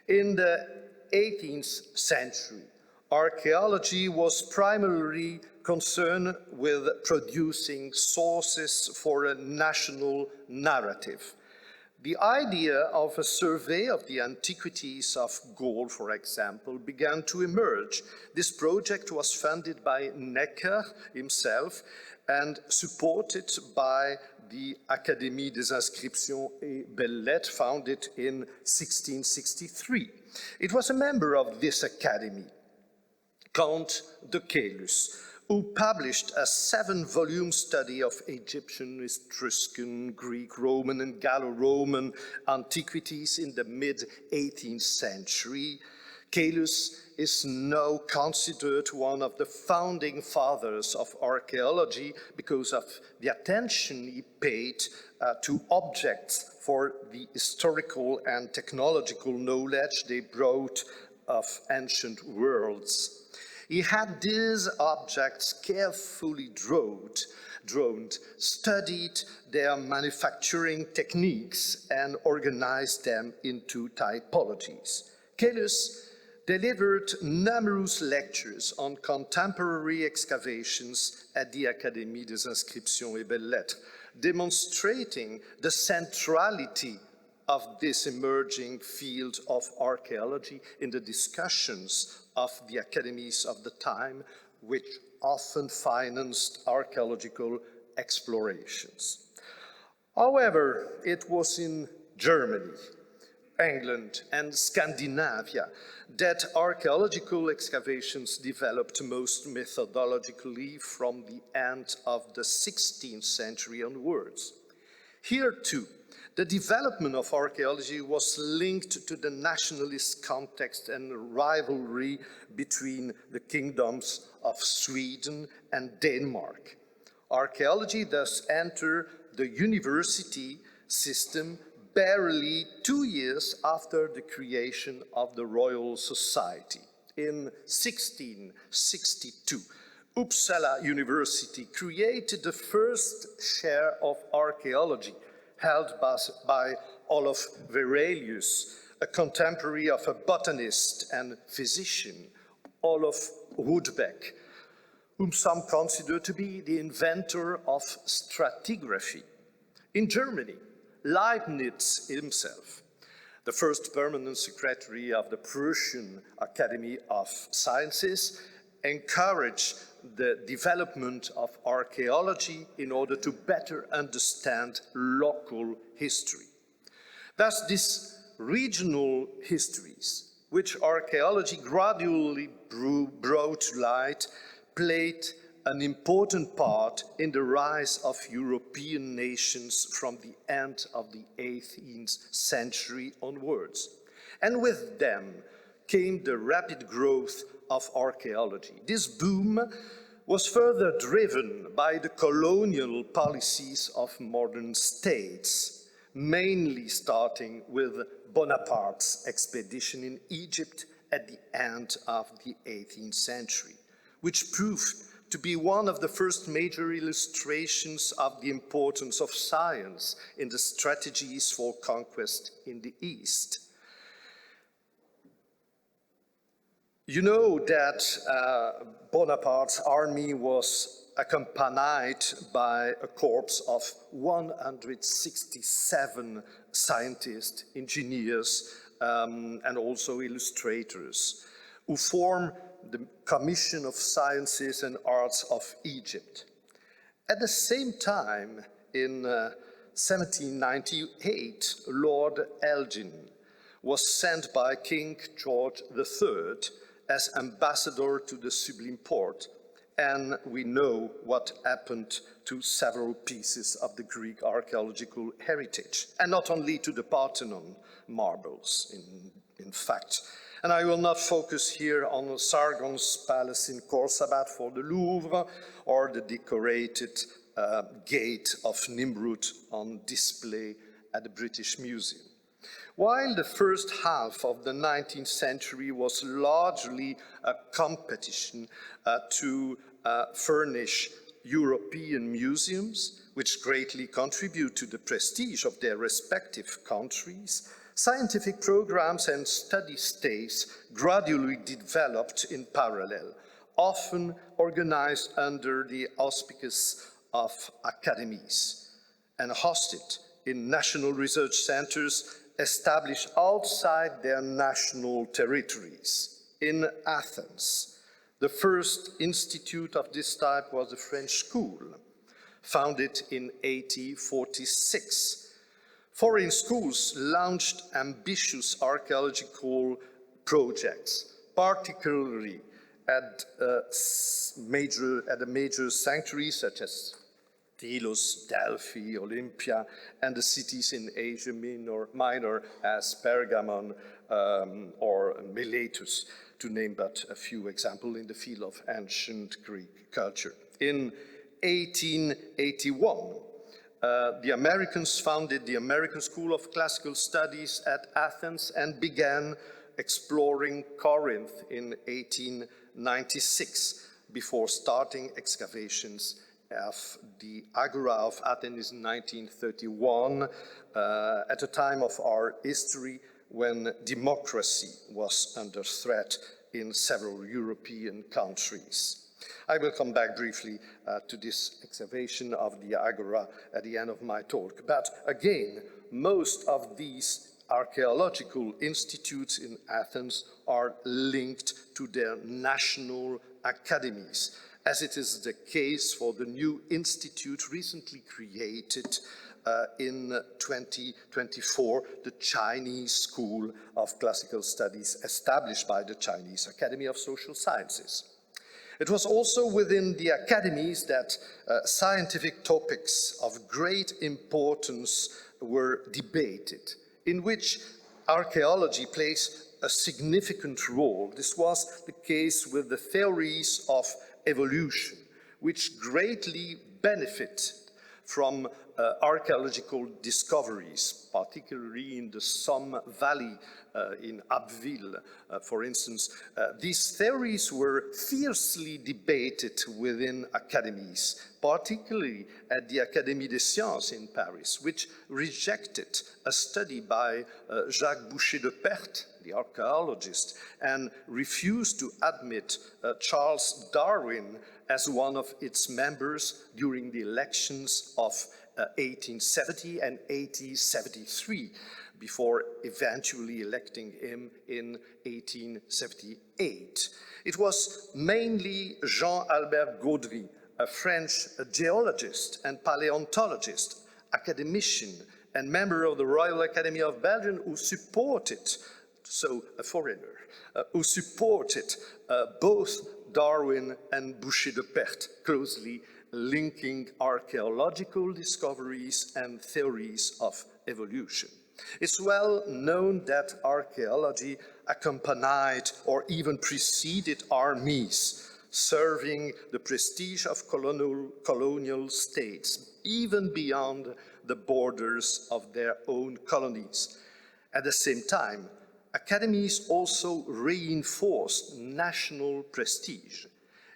In the 18th century, archaeology was primarily concerned with producing sources for a national narrative. The idea of a survey of the antiquities of Gaul, for example, began to emerge. This project was funded by Necker himself and supported by the Académie des Inscriptions et Belles-Lettres, founded in 1663. It was a member of this academy, Count de Caylus, who published a 7-volume study of Egyptian, Etruscan, Greek, Roman, and Gallo-Roman antiquities in the mid-18th century. Caelus is now considered one of the founding fathers of archaeology because of the attention he paid to objects for the historical and technological knowledge they brought of ancient worlds. He had these objects carefully drawn, studied their manufacturing techniques, and organized them into typologies. Caelus delivered numerous lectures on contemporary excavations at the Académies des Inscriptions et Belles-Lettres, demonstrating the centrality of this emerging field of archaeology in the discussions of the academies of the time, which often financed archaeological explorations. However, it was in Germany, England, and Scandinavia that archaeological excavations developed most methodologically from the end of the 16th century onwards. Here too, the development of archaeology was linked to the nationalist context and rivalry between the kingdoms of Sweden and Denmark. Archaeology thus entered the university system barely 2 years after the creation of the Royal Society. In 1662, Uppsala University created the first share of archaeology, held by Olof Verelius, a contemporary of a botanist and physician, Olof Rudbeck, whom some consider to be the inventor of stratigraphy. In Germany, Leibniz himself, the first permanent secretary of the Prussian Academy of Sciences, encouraged the development of archaeology in order to better understand local history. Thus, these regional histories, which archaeology gradually brought to light, played an important part in the rise of European nations from the end of the 18th century onwards. And with them came the rapid growth of archaeology. This boom was further driven by the colonial policies of modern states, mainly starting with Bonaparte's expedition in Egypt at the end of the 18th century, which proved to be one of the first major illustrations of the importance of science in the strategies for conquest in the East. You know that Bonaparte's army was accompanied by a corps of 167 scientists, engineers, and also illustrators, who form the Commission of Sciences and Arts of Egypt. At the same time, in 1798, Lord Elgin was sent by King George III as ambassador to the Sublime Porte, and we know what happened to several pieces of the Greek archaeological heritage, and not only to the Parthenon marbles, in fact. And I will not focus here on Sargon's palace in Khorsabad for the Louvre, or the decorated gate of Nimrud on display at the British Museum. While the first half of the 19th century was largely a competition to furnish European museums, which greatly contribute to the prestige of their respective countries, scientific programs and study stays gradually developed in parallel, often organized under the auspices of academies and hosted in national research centers established outside their national territories. In Athens, the first institute of this type was the French School, founded in 1846. Foreign schools launched ambitious archaeological projects, particularly at a major sanctuary such as Delos, Delphi, Olympia, and the cities in Asia Minor as Pergamon or Miletus, to name but a few examples in the field of ancient Greek culture. In 1881, the Americans founded the American School of Classical Studies at Athens and began exploring Corinth in 1896 before starting excavations of the Agora of Athens in 1931, at a time of our history when democracy was under threat in several European countries. I will come back briefly to this excavation of the Agora at the end of my talk. But again, most of these archaeological institutes in Athens are linked to their national academies, as it is the case for the new institute recently created in 2024, the Chinese School of Classical Studies, established by the Chinese Academy of Social Sciences. It was also within the academies that scientific topics of great importance were debated, in which archaeology plays a significant role. This was the case with the theories of evolution, which greatly benefit from archaeological discoveries, particularly in the Somme Valley in Abbeville, for instance. These theories were fiercely debated within academies, particularly at the Académie des Sciences in Paris, which rejected a study by Jacques Boucher de Perthes, the archaeologist, and refused to admit Charles Darwin as one of its members during the elections of 1870 and 1873, before eventually electing him in 1878. It was mainly Jean-Albert Gaudry, a French geologist and paleontologist, academician, and member of the Royal Academy of Belgium, who supported, so a foreigner, who supported both Darwin and Boucher de Perthes, closely linking archaeological discoveries and theories of evolution. It's well known that archaeology accompanied or even preceded armies, serving the prestige of colonial states, even beyond the borders of their own colonies. At the same time, academies also reinforced national prestige.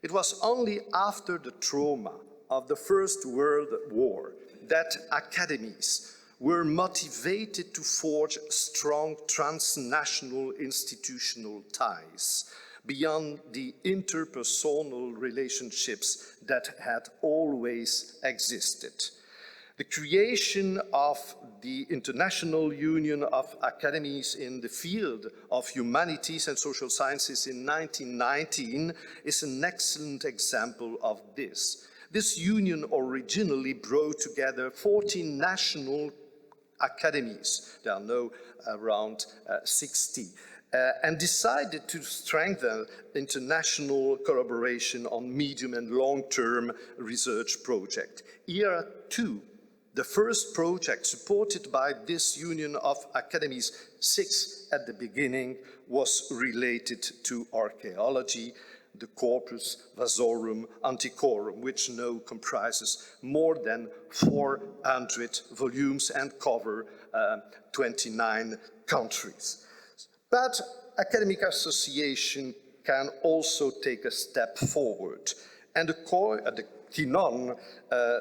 It was only after the trauma of the First World War that academies were motivated to forge strong transnational institutional ties beyond the interpersonal relationships that had always existed. The creation of the International Union of Academies in the field of humanities and social sciences in 1919 is an excellent example of this. This union originally brought together 14 national academies, there are now around 60, and decided to strengthen international collaboration on medium and long-term research projects. Here too, the first project supported by this union of academies, 6 at the beginning, was related to archaeology, the Corpus Vasorum Antiquorum, which now comprises more than 400 volumes and cover 29 countries. But academic association can also take a step forward, and the Koinon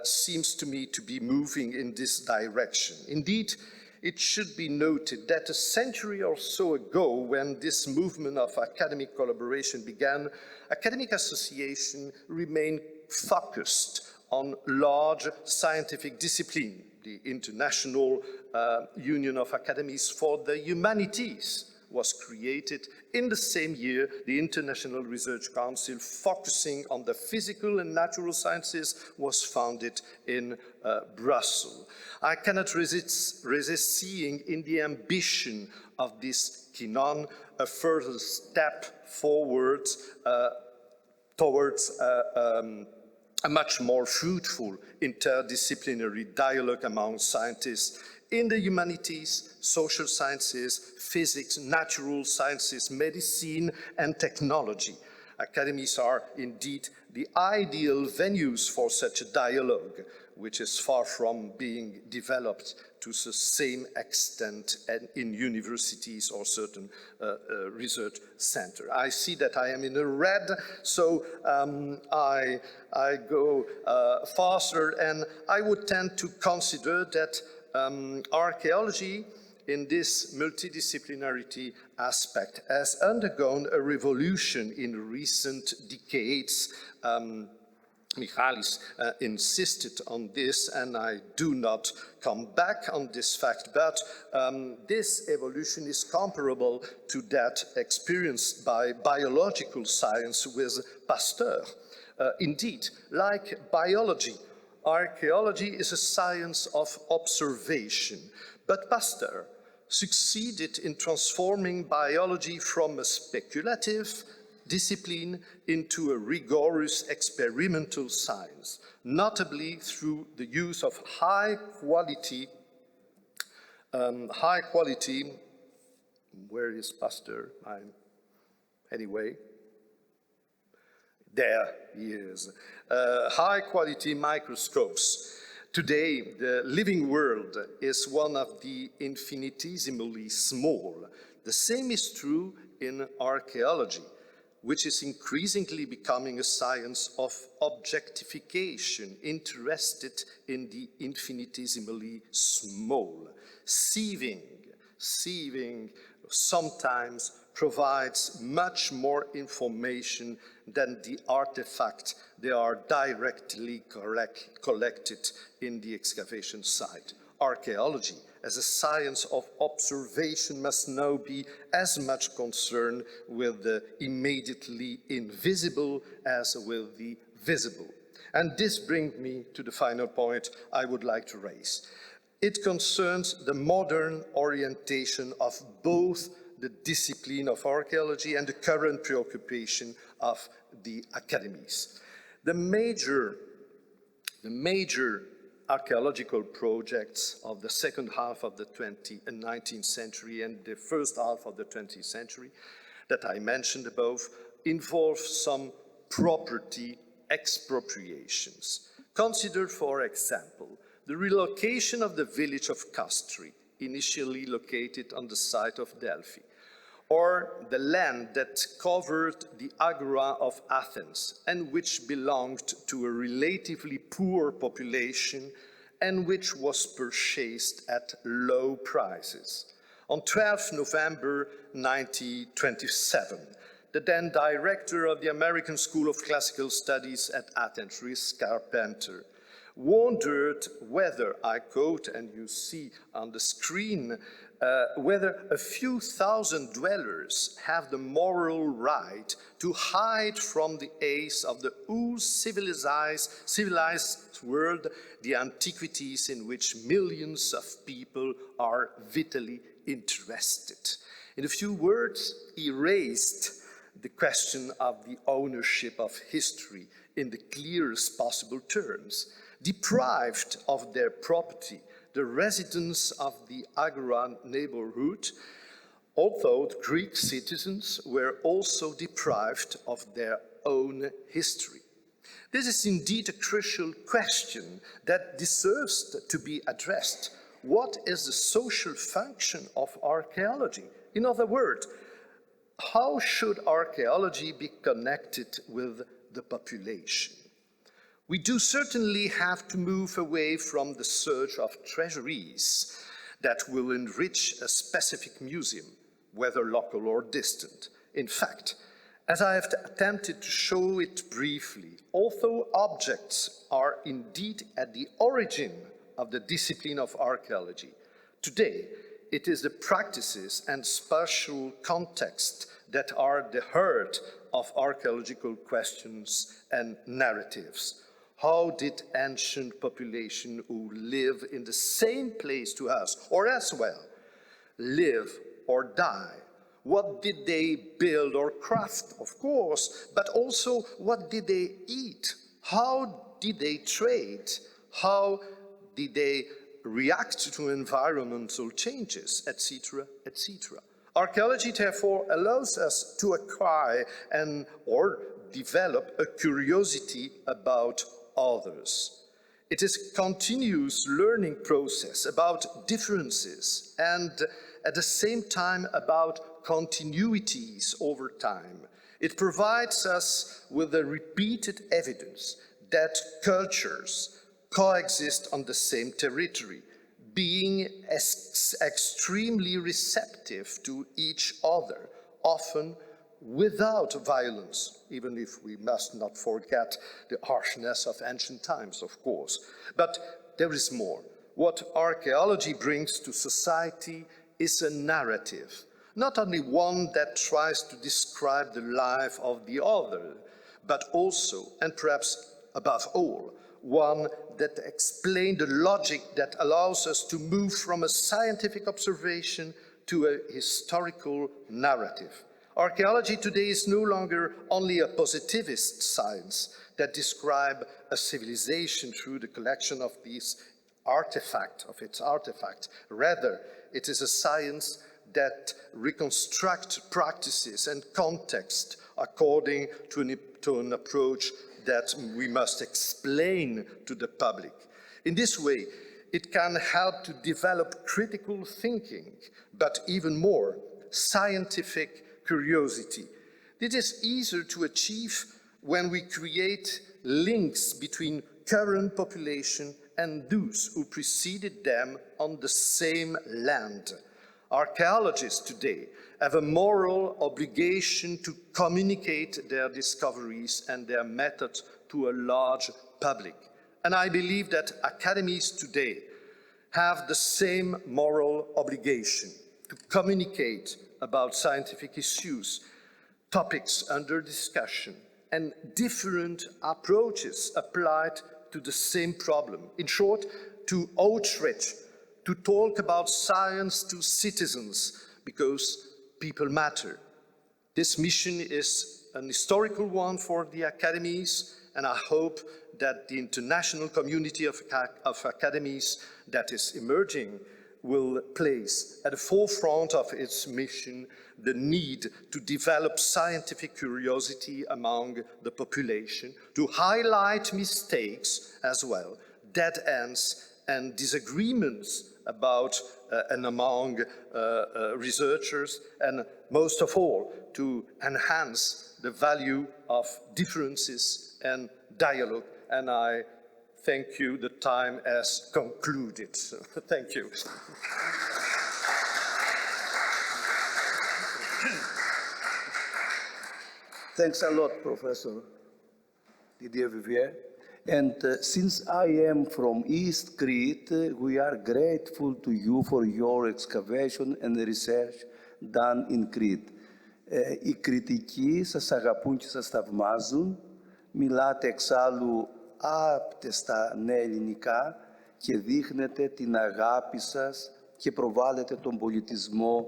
seems to me to be moving in this direction. Indeed, it should be noted that a century or so ago, when this movement of academic collaboration began, academic association remained focused on large scientific discipline, the International Union of Academies for the Humanities was created. In the same year, the International Research Council, focusing on the physical and natural sciences, was founded in Brussels. I cannot resist seeing in the ambition of this Koinon a further step forward towards a much more fruitful interdisciplinary dialogue among scientists in the humanities, social sciences, physics, natural sciences, medicine, and technology. Academies are indeed the ideal venues for such a dialogue, which is far from being developed to the same extent in universities or certain research centers. I see that I am in the red, so I go faster, and I would tend to consider that archaeology in this multidisciplinarity aspect has undergone a revolution in recent decades. Michalis insisted on this, and I do not come back on this fact, but this evolution is comparable to that experienced by biological science with Pasteur. Indeed, like biology, archaeology is a science of observation, but Pasteur succeeded in transforming biology from a speculative discipline into a rigorous experimental science, notably through the use of high quality, where is Pasteur? Anyway, there he is. High quality microscopes. Today, the living world is one of the infinitesimally small. The same is true in archaeology, which is increasingly becoming a science of objectification, interested in the infinitesimally small. Sieving sometimes provides much more information than the artifact they are directly collected in the excavation site. Archaeology, as a science of observation, must now be as much concerned with the immediately invisible as with the visible. And this brings me to the final point I would like to raise. It concerns the modern orientation of both the discipline of archaeology and the current preoccupation of the academies. The major archaeological projects of the second half of the 19th century and the first half of the 20th century that I mentioned above involve some property expropriations. Consider, for example, the relocation of the village of Castri, initially located on the site of Delphi, or the land that covered the agora of Athens and which belonged to a relatively poor population and which was purchased at low prices. On 12 November 1927, the then director of the American School of Classical Studies at Athens, Rhys Carpenter, wondered whether, I quote, and you see on the screen, whether a few thousand dwellers have the moral right to hide from the eyes of the whose civilized world the antiquities in which millions of people are vitally interested. In a few words, he raised the question of the ownership of history in the clearest possible terms. Deprived of their property, the residents of the Agora neighborhood, although the Greek citizens were also deprived of their own history. This is indeed a crucial question that deserves to be addressed. What is the social function of archaeology? In other words, how should archaeology be connected with the population? We do certainly have to move away from the search of treasuries that will enrich a specific museum, whether local or distant. In fact, as I have attempted to show it briefly, although objects are indeed at the origin of the discipline of archaeology, today it is the practices and spatial context that are the heart of archaeological questions and narratives. How did ancient population who live in the same place to us, or as well, live or die? What did they build or craft, of course, but also what did they eat? How did they trade? How did they react to environmental changes, etc., etc.? Archaeology, therefore, allows us to acquire or develop a curiosity about others. It is a continuous learning process about differences and at the same time about continuities over time. It provides us with the repeated evidence that cultures coexist on the same territory, being extremely receptive to each other, often without violence, even if we must not forget the harshness of ancient times, of course. But there is more. What archaeology brings to society is a narrative, not only one that tries to describe the life of the other, but also, and perhaps above all, one that explains the logic that allows us to move from a scientific observation to a historical narrative. Archaeology today is no longer only a positivist science that describes a civilization through the collection of its artifacts. Rather, it is a science that reconstructs practices and context according to an approach that we must explain to the public. In this way, it can help to develop critical thinking, but even more, scientific curiosity. This is easier to achieve when we create links between current population and those who preceded them on the same land. Archaeologists today have a moral obligation to communicate their discoveries and their methods to a large public. And I believe that academies today have the same moral obligation to communicate about scientific issues, topics under discussion, and different approaches applied to the same problem. In short, to outreach, to talk about science to citizens, because people matter. This mission is an historical one for the academies, and I hope that the international community of academies that is emerging will place at the forefront of its mission the need to develop scientific curiosity among the population, to highlight mistakes as well, dead ends and disagreements about and among researchers, and most of all, to enhance the value of differences and dialogue. And I thank you, the time has concluded. So, thank you. Thanks a lot, Professor Didier Viviers. And since I am from East Crete, we are grateful to you for your excavation and research done in Crete. Οι Κρητικοί σας αγαπούν και σας θαυμάζουν. Μιλάτε εξάλλου άπτεστα νεοελληνικά και δείχνετε την αγάπη σας και προβάλλετε τον πολιτισμό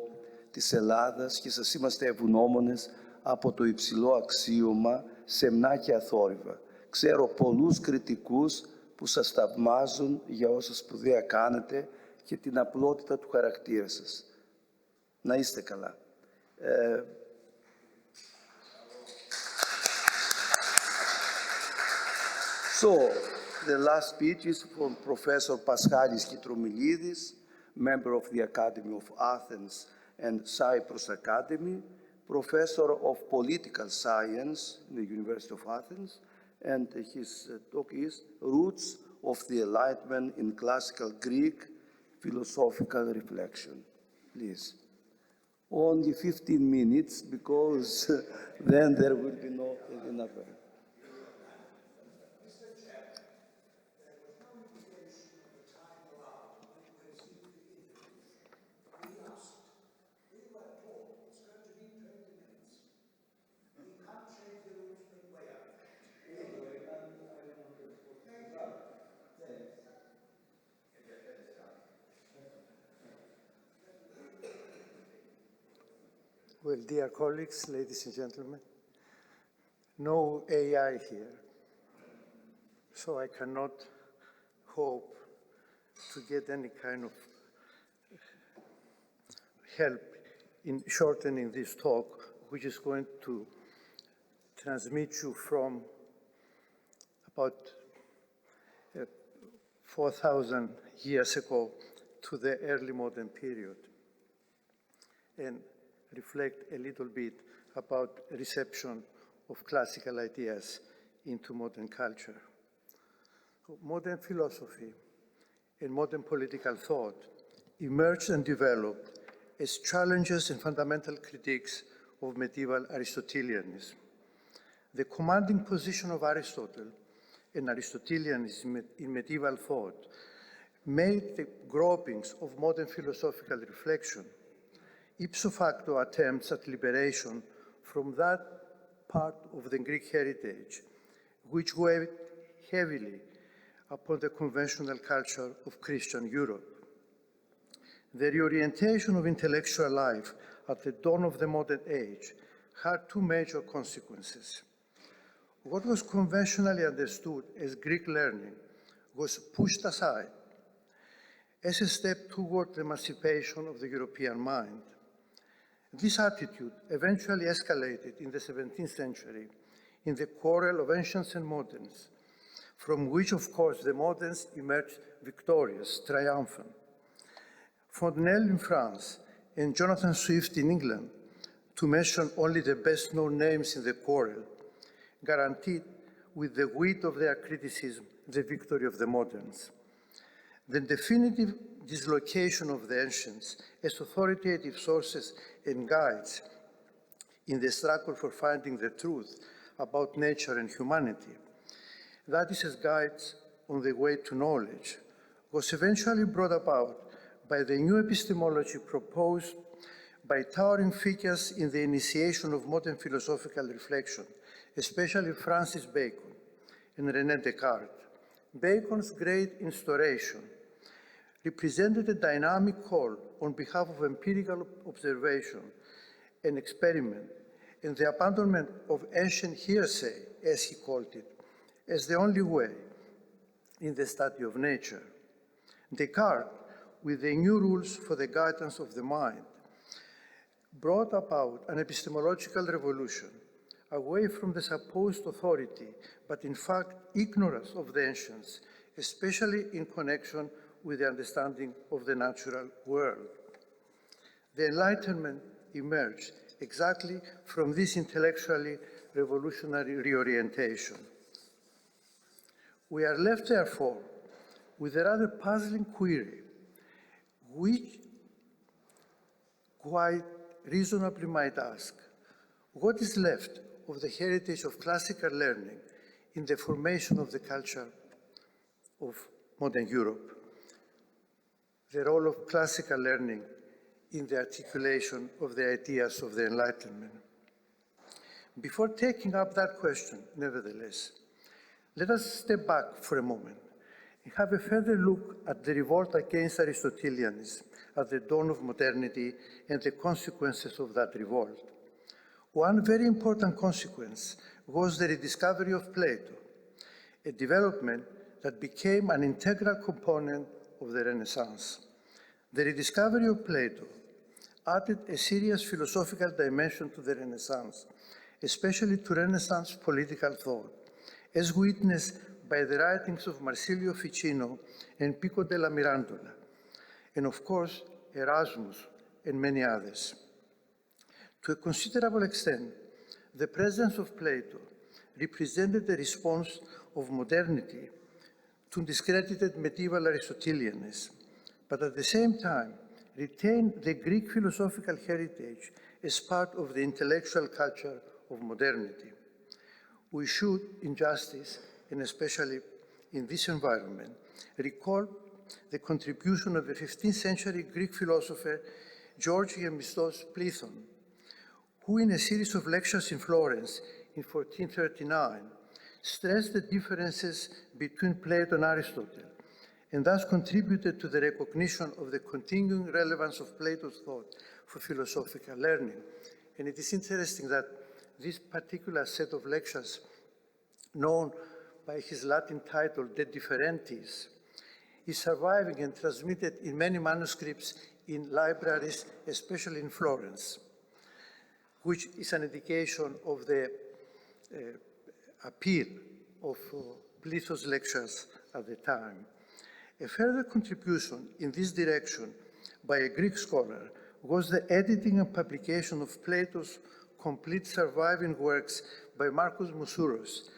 της Ελλάδας και σας είμαστε ευγνώμονες από το υψηλό αξίωμα σεμνά και αθόρυβα. Ξέρω πολλούς κριτικούς που σας θαυμάζουν για όσα σπουδαία κάνετε και την απλότητα του χαρακτήρα σας. Να είστε καλά. So, the last speech is from Professor Paschalis Kitromilides, member of the Academy of Athens and Cyprus Academy, Professor of Political Science in the University of Athens, and his talk is Roots of the Enlightenment in Classical Greek Philosophical Reflection. Please. Only 15 minutes, because then there will be no enough. Well, dear colleagues, ladies and gentlemen, no AI here, so I cannot hope to get any kind of help in shortening this talk, which is going to transmit you from about 4,000 years ago to the early modern period, and reflect a little bit about reception of classical ideas into modern culture. Modern philosophy and modern political thought emerged and developed as challenges and fundamental critiques of medieval Aristotelianism. The commanding position of Aristotle and Aristotelianism in medieval thought made the gropings of modern philosophical reflection ipso facto attempts at liberation from that part of the Greek heritage which weighed heavily upon the conventional culture of Christian Europe. The reorientation of intellectual life at the dawn of the modern age had two major consequences. What was conventionally understood as Greek learning was pushed aside as a step toward the emancipation of the European mind. This attitude eventually escalated in the 17th century in the quarrel of ancients and moderns, from which, of course, the moderns emerged victorious, triumphant. Fontenelle in France and Jonathan Swift in England, to mention only the best-known names in the quarrel, guaranteed with the wit of their criticism the victory of the moderns. The definitive dislocation of the ancients as authoritative sources and guides in the struggle for finding the truth about nature and humanity, that is, as guides on the way to knowledge, was eventually brought about by the new epistemology proposed by towering figures in the initiation of modern philosophical reflection, especially Francis Bacon and René Descartes. Bacon's great instauration represented a dynamic call on behalf of empirical observation and experiment, and the abandonment of ancient hearsay, as he called it, as the only way in the study of nature. Descartes, with the new rules for the guidance of the mind, brought about an epistemological revolution away from the supposed authority, but in fact ignorance of the ancients, especially in connection with the understanding of the natural world. The Enlightenment emerged exactly from this intellectually revolutionary reorientation. We are left, therefore, with a rather puzzling query, which quite reasonably might ask, what is left of the heritage of classical learning in the formation of the culture of modern Europe? The role of classical learning in the articulation of the ideas of the Enlightenment. Before taking up that question, nevertheless, let us step back for a moment and have a further look at the revolt against Aristotelianism at the dawn of modernity and the consequences of that revolt. One very important consequence was the rediscovery of Plato, a development that became an integral component of the Renaissance. The rediscovery of Plato added a serious philosophical dimension to the Renaissance, especially to Renaissance political thought, as witnessed by the writings of Marsilio Ficino and Pico della Mirandola, and of course, Erasmus and many others. To a considerable extent, the presence of Plato represented the response of modernity to discredited medieval Aristotelianism, but at the same time retained the Greek philosophical heritage as part of the intellectual culture of modernity. We should, in justice, and especially in this environment, recall the contribution of the 15th century Greek philosopher George Gemistos Plethon, who in a series of lectures in Florence in 1439 stressed the differences between Plato and Aristotle, and thus contributed to the recognition of the continuing relevance of Plato's thought for philosophical learning. And it is interesting that this particular set of lectures, known by his Latin title, De Differentiis, is surviving and transmitted in many manuscripts in libraries, especially in Florence, which is an indication of the appeal of Plato's lectures at the time. A further contribution in this direction by a Greek scholar was the editing and publication of Plato's complete surviving works by Marcus Musouros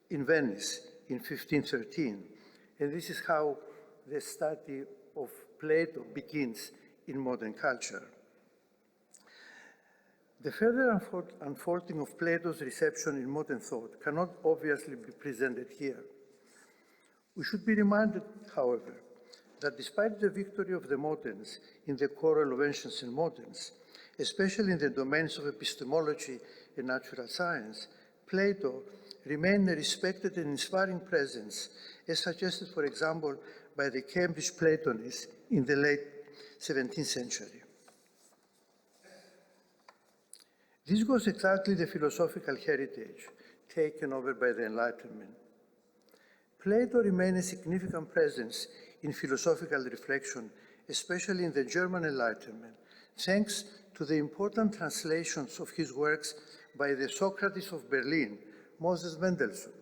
in Venice in 1513. And this is how the study of Plato begins in modern culture. The further unfolding of Plato's reception in modern thought cannot obviously be presented here. We should be reminded, however, that despite the victory of the moderns in the quarrel of ancients and moderns, especially in the domains of epistemology and natural science, Plato remained a respected and inspiring presence, as suggested, for example, by the Cambridge Platonists in the late 17th century. This was exactly the philosophical heritage taken over by the Enlightenment. Plato remained a significant presence in philosophical reflection, especially in the German Enlightenment, thanks to the important translations of his works by the Socrates of Berlin, Moses Mendelssohn.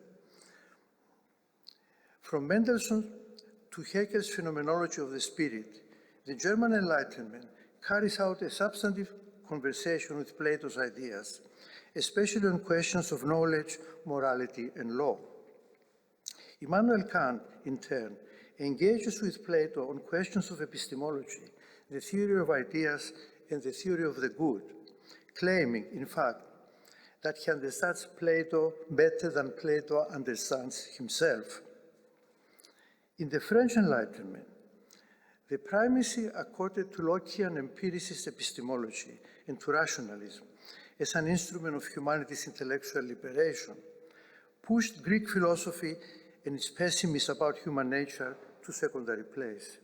From Mendelssohn to Hegel's phenomenology of the spirit, the German Enlightenment carries out a substantive conversation with Plato's ideas, especially on questions of knowledge, morality, and law. Immanuel Kant, in turn, engages with Plato on questions of epistemology, the theory of ideas, and the theory of the good, claiming, in fact, that he understands Plato better than Plato understands himself. In the French Enlightenment, the primacy accorded to Lockean empiricist epistemology and to rationalism as an instrument of humanity's intellectual liberation pushed Greek philosophy and its pessimism about human nature to secondary place.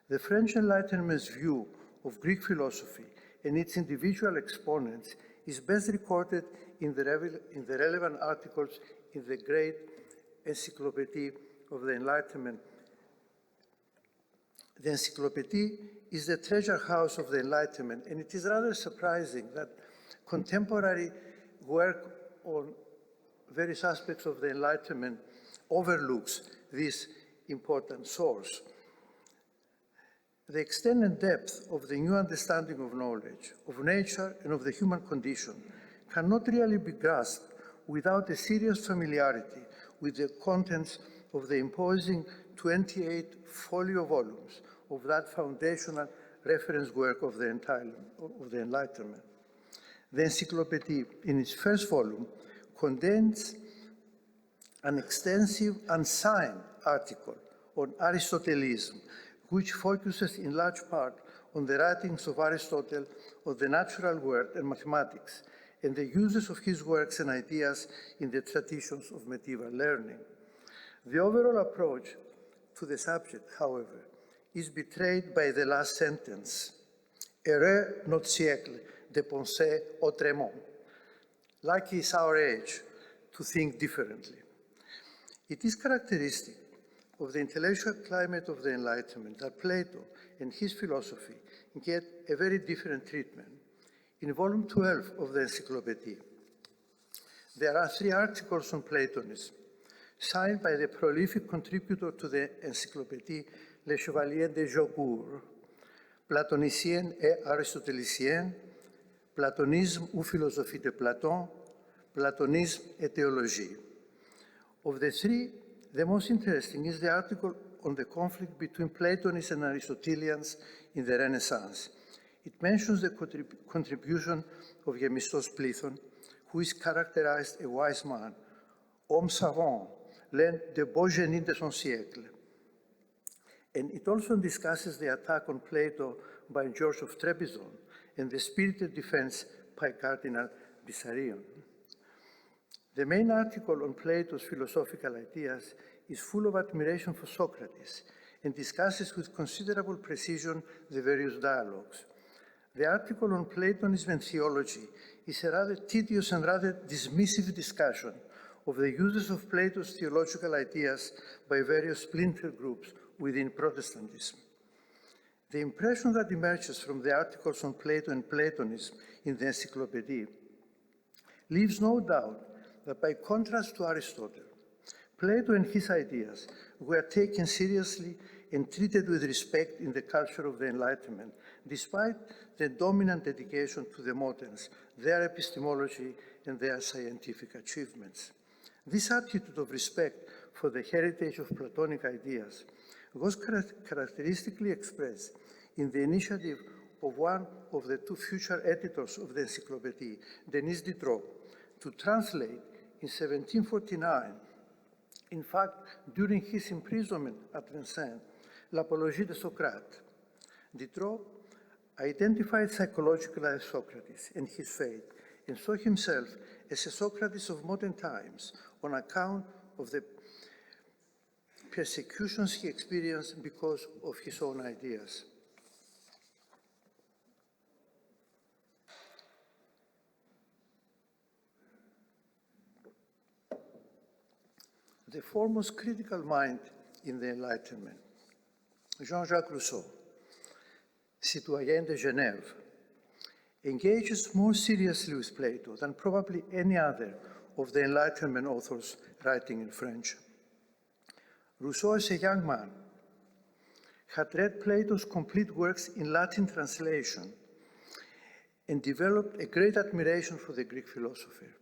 The French Enlightenment's view of Greek philosophy and its individual exponents is best recorded in the relevant articles in the great Encyclopedia of the Enlightenment. The Encyclopedia is the treasure house of the Enlightenment, and it is rather surprising that contemporary work on various aspects of the Enlightenment overlooks this important source. The extent and depth of the new understanding of knowledge, of nature, and of the human condition cannot really be grasped without a serious familiarity with the contents of the imposing 28 folio volumes of that foundational reference work of the Enlightenment. The Encyclopedia, in its first volume, contains an extensive unsigned article on Aristotelism, which focuses in large part on the writings of Aristotle on the natural world and mathematics, and the uses of his works and ideas in the traditions of medieval learning. The overall approach to the subject, however, is betrayed by the last sentence, Erreur notre siècle de penser autrement. Lucky is our age to think differently. It is characteristic of the intellectual climate of the Enlightenment that Plato and his philosophy get a very different treatment. In volume 12 of the Encyclopedia, there are 3 articles on Platonism, signed by the prolific contributor to the Encyclopedia, Le Chevalier de Jaucourt, Platonicienne et Aristotélicienne, Platonisme ou philosophie de Platon, Platonisme et théologie. Of the 3, the most interesting is the article on the conflict between Platonists and Aristotelians in the Renaissance. It mentions the contribution of Gemistos Plethon, who is characterized a wise man, homme savant, l'un des beaux génies de son siècle. And it also discusses the attack on Plato by George of Trebizond and the spirited defense by Cardinal Bissarion. The main article on Plato's philosophical ideas is full of admiration for Socrates and discusses with considerable precision the various dialogues. The article on Platonism and theology is a rather tedious and rather dismissive discussion of the uses of Plato's theological ideas by various splinter groups within Protestantism. The impression that emerges from the articles on Plato and Platonism in the Encyclopedia leaves no doubt that by contrast to Aristotle, Plato and his ideas were taken seriously and treated with respect in the culture of the Enlightenment, despite the dominant dedication to the moderns, their epistemology, and their scientific achievements. This attitude of respect for the heritage of Platonic ideas was characteristically expressed in the initiative of one of the two future editors of the Encyclopedia, Denis Diderot, to translate in 1749, in fact, during his imprisonment at Vincennes, L'Apologie de Socrate. Diderot identified psychologically as Socrates and his faith, and saw himself as a Socrates of modern times on account of the persecutions he experienced because of his own ideas. The foremost critical mind in the Enlightenment, Jean-Jacques Rousseau, citoyen de Genève, engages more seriously with Plato than probably any other of the Enlightenment authors writing in French. Rousseau, as a young man, had read Plato's complete works in Latin translation and developed a great admiration for the Greek philosopher.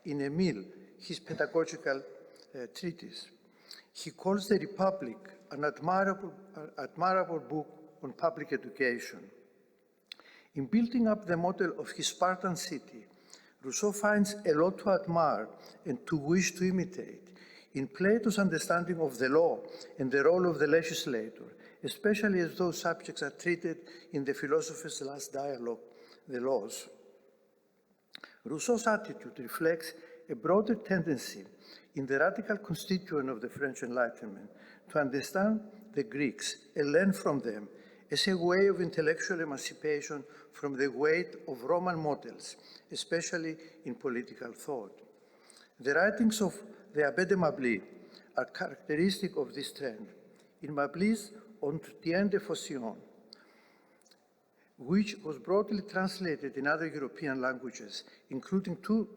In Emile, his pedagogical treatise, he calls the Republic an admirable book on public education. In building up the model of his Spartan city, Rousseau finds a lot to admire and to wish to imitate in Plato's understanding of the law and the role of the legislator, especially as those subjects are treated in the philosopher's last dialogue, the Laws. Rousseau's attitude reflects a broader tendency in the radical constituent of the French Enlightenment to understand the Greeks and learn from them as a way of intellectual emancipation from the weight of Roman models, especially in political thought. The writings of the Abbé de Mably are characteristic of this trend. In Mably's Entretien de Phocion, which was broadly translated in other European languages, including two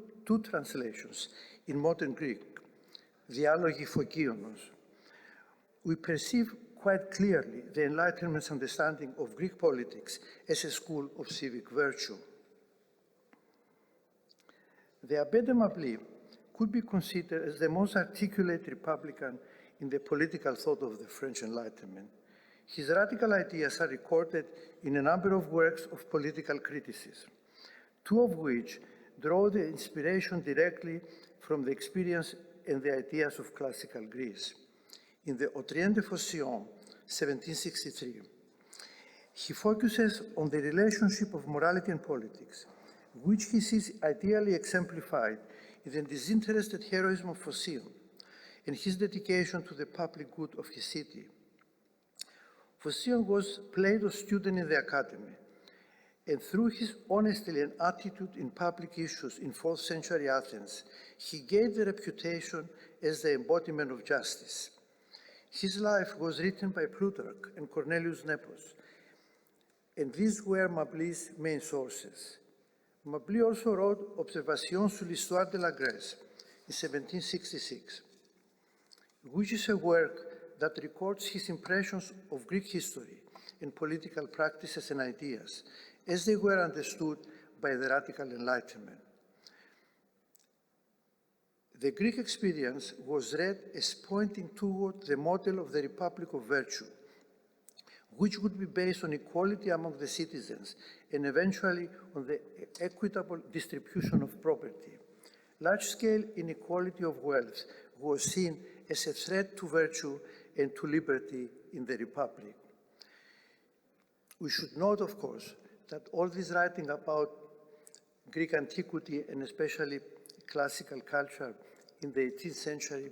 translations in modern Greek, Dialogi Phocios, we perceive quite clearly the Enlightenment's understanding of Greek politics as a school of civic virtue. The Abbé de Mably could be considered as the most articulate Republican in the political thought of the French Enlightenment. His radical ideas are recorded in a number of works of political criticism, two of which draw the inspiration directly from the experience and the ideas of classical Greece. In the Entretien de Phocion, 1763, he focuses on the relationship of morality and politics, which he sees ideally exemplified in the disinterested heroism of Phocion and his dedication to the public good of his city. Phocion was Plato's student in the Academy, and through his honesty and attitude in public issues in 4th century Athens, he gained the reputation as the embodiment of justice. His life was written by Plutarch and Cornelius Nepos, and these were Mably's main sources. Mably also wrote Observations sur l'histoire de la Grèce in 1766, which is a work that records his impressions of Greek history and political practices and ideas as they were understood by the radical Enlightenment. The Greek experience was read as pointing toward the model of the Republic of Virtue, which would be based on equality among the citizens and eventually on the equitable distribution of property. Large-scale inequality of wealth was seen as a threat to virtue and to liberty in the Republic. We should note, of course, that all this writing about Greek antiquity and especially classical culture in the 18th century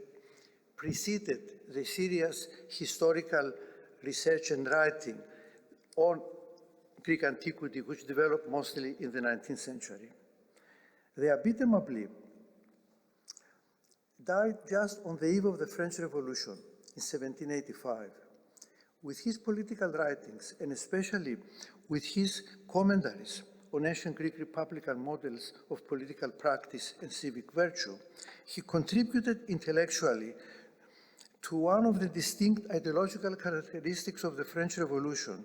preceded the serious historical research and writing on Greek antiquity, which developed mostly in the 19th century. The Abbé de Mably died just on the eve of the French Revolution in 1785. With his political writings, and especially with his commentaries on ancient Greek republican models of political practice and civic virtue, he contributed intellectually to one of the distinct ideological characteristics of the French Revolution,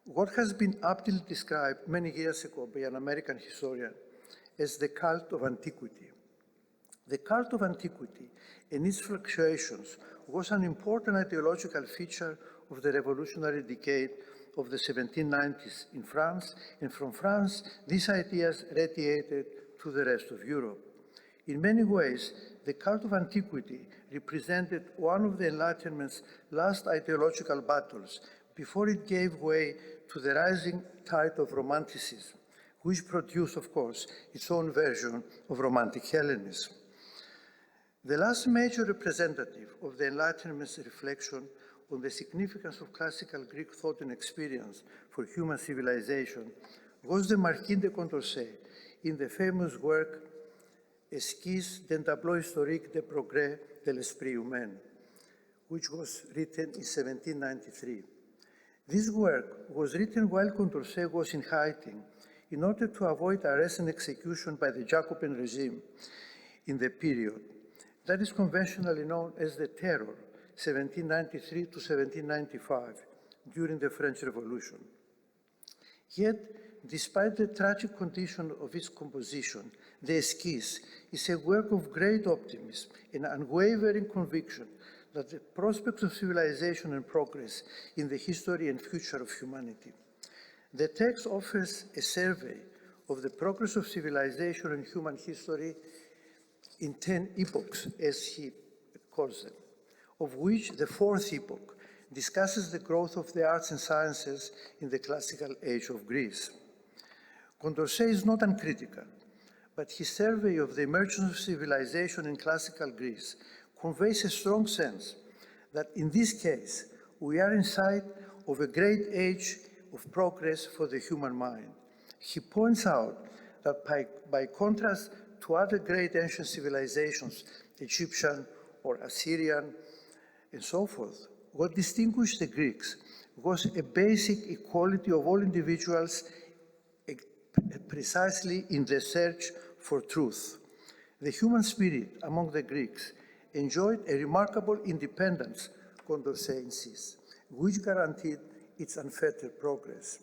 what has been aptly described many years ago by an American historian as the cult of antiquity. The cult of antiquity and its fluctuations was an important ideological feature of the revolutionary decade of the 1790s in France, and from France, these ideas radiated to the rest of Europe. In many ways, the cult of antiquity represented one of the Enlightenment's last ideological battles before it gave way to the rising tide of Romanticism, which produced, of course, its own version of Romantic Hellenism. The last major representative of the Enlightenment's reflection on the significance of classical Greek thought and experience for human civilization was the Marquis de Condorcet in the famous work Esquisse d'un tableau historique des progrès de l'esprit humain, which was written in 1793. This work was written while Condorcet was in hiding in order to avoid arrest and execution by the Jacobin regime in the period. That is conventionally known as the Terror, 1793 to 1795, during the French Revolution. Yet, despite the tragic condition of its composition, the Esquisse is a work of great optimism and unwavering conviction that the prospects of civilization and progress in the history and future of humanity. The text offers a survey of the progress of civilization and human history in 10 epochs, as he calls them, of which the fourth epoch discusses the growth of the arts and sciences in the classical age of Greece. Condorcet is not uncritical, but his survey of the emergence of civilization in classical Greece conveys a strong sense that in this case, we are in sight of a great age of progress for the human mind. He points out that by contrast to other great ancient civilizations, Egyptian or Assyrian, and so forth, what distinguished the Greeks was a basic equality of all individuals precisely in the search for truth. The human spirit among the Greeks enjoyed a remarkable independence, Condorcet insists, which guaranteed its unfettered progress.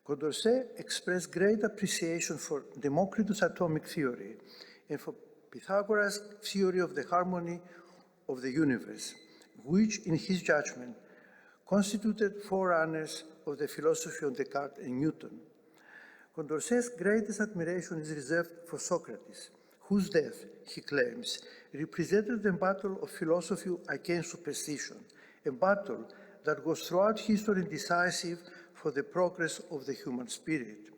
Condorcet expressed great appreciation for Democritus' atomic theory and for Pythagoras' theory of the harmony of the universe, which, in his judgment, constituted forerunners of the philosophy of Descartes and Newton. Condorcet's greatest admiration is reserved for Socrates, whose death, he claims, represented the battle of philosophy against superstition, a battle that was throughout history decisive for the progress of the human spirit.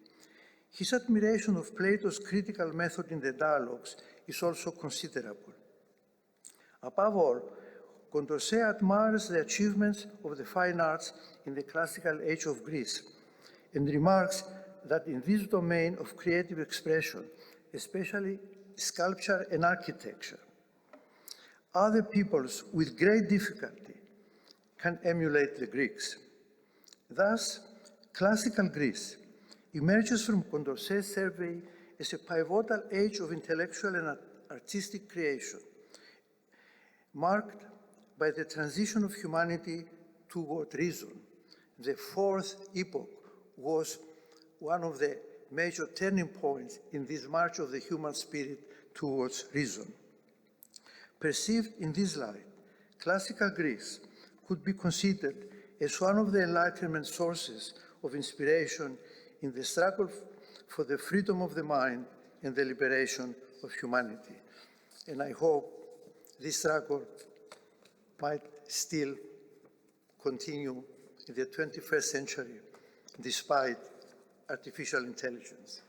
His admiration of Plato's critical method in the dialogues is also considerable. Above all, Condorcet admires the achievements of the fine arts in the classical age of Greece and remarks that in this domain of creative expression, especially sculpture and architecture, other peoples with great difficulty can emulate the Greeks. Thus, classical Greece emerges from Condorcet's survey as a pivotal age of intellectual and artistic creation, marked by the transition of humanity toward reason. The fourth epoch was one of the major turning points in this march of the human spirit towards reason. Perceived in this light, classical Greece could be considered as one of the Enlightenment sources of inspiration in the struggle for the freedom of the mind and the liberation of humanity. And I hope this struggle might still continue in the 21st century, despite artificial intelligence.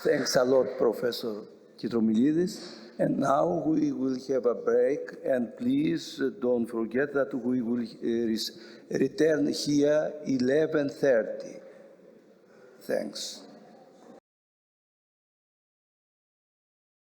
Thanks a lot, Professor Kitromilides. And now we will have a break, and please don't forget that we will return here 11:30. Thanks.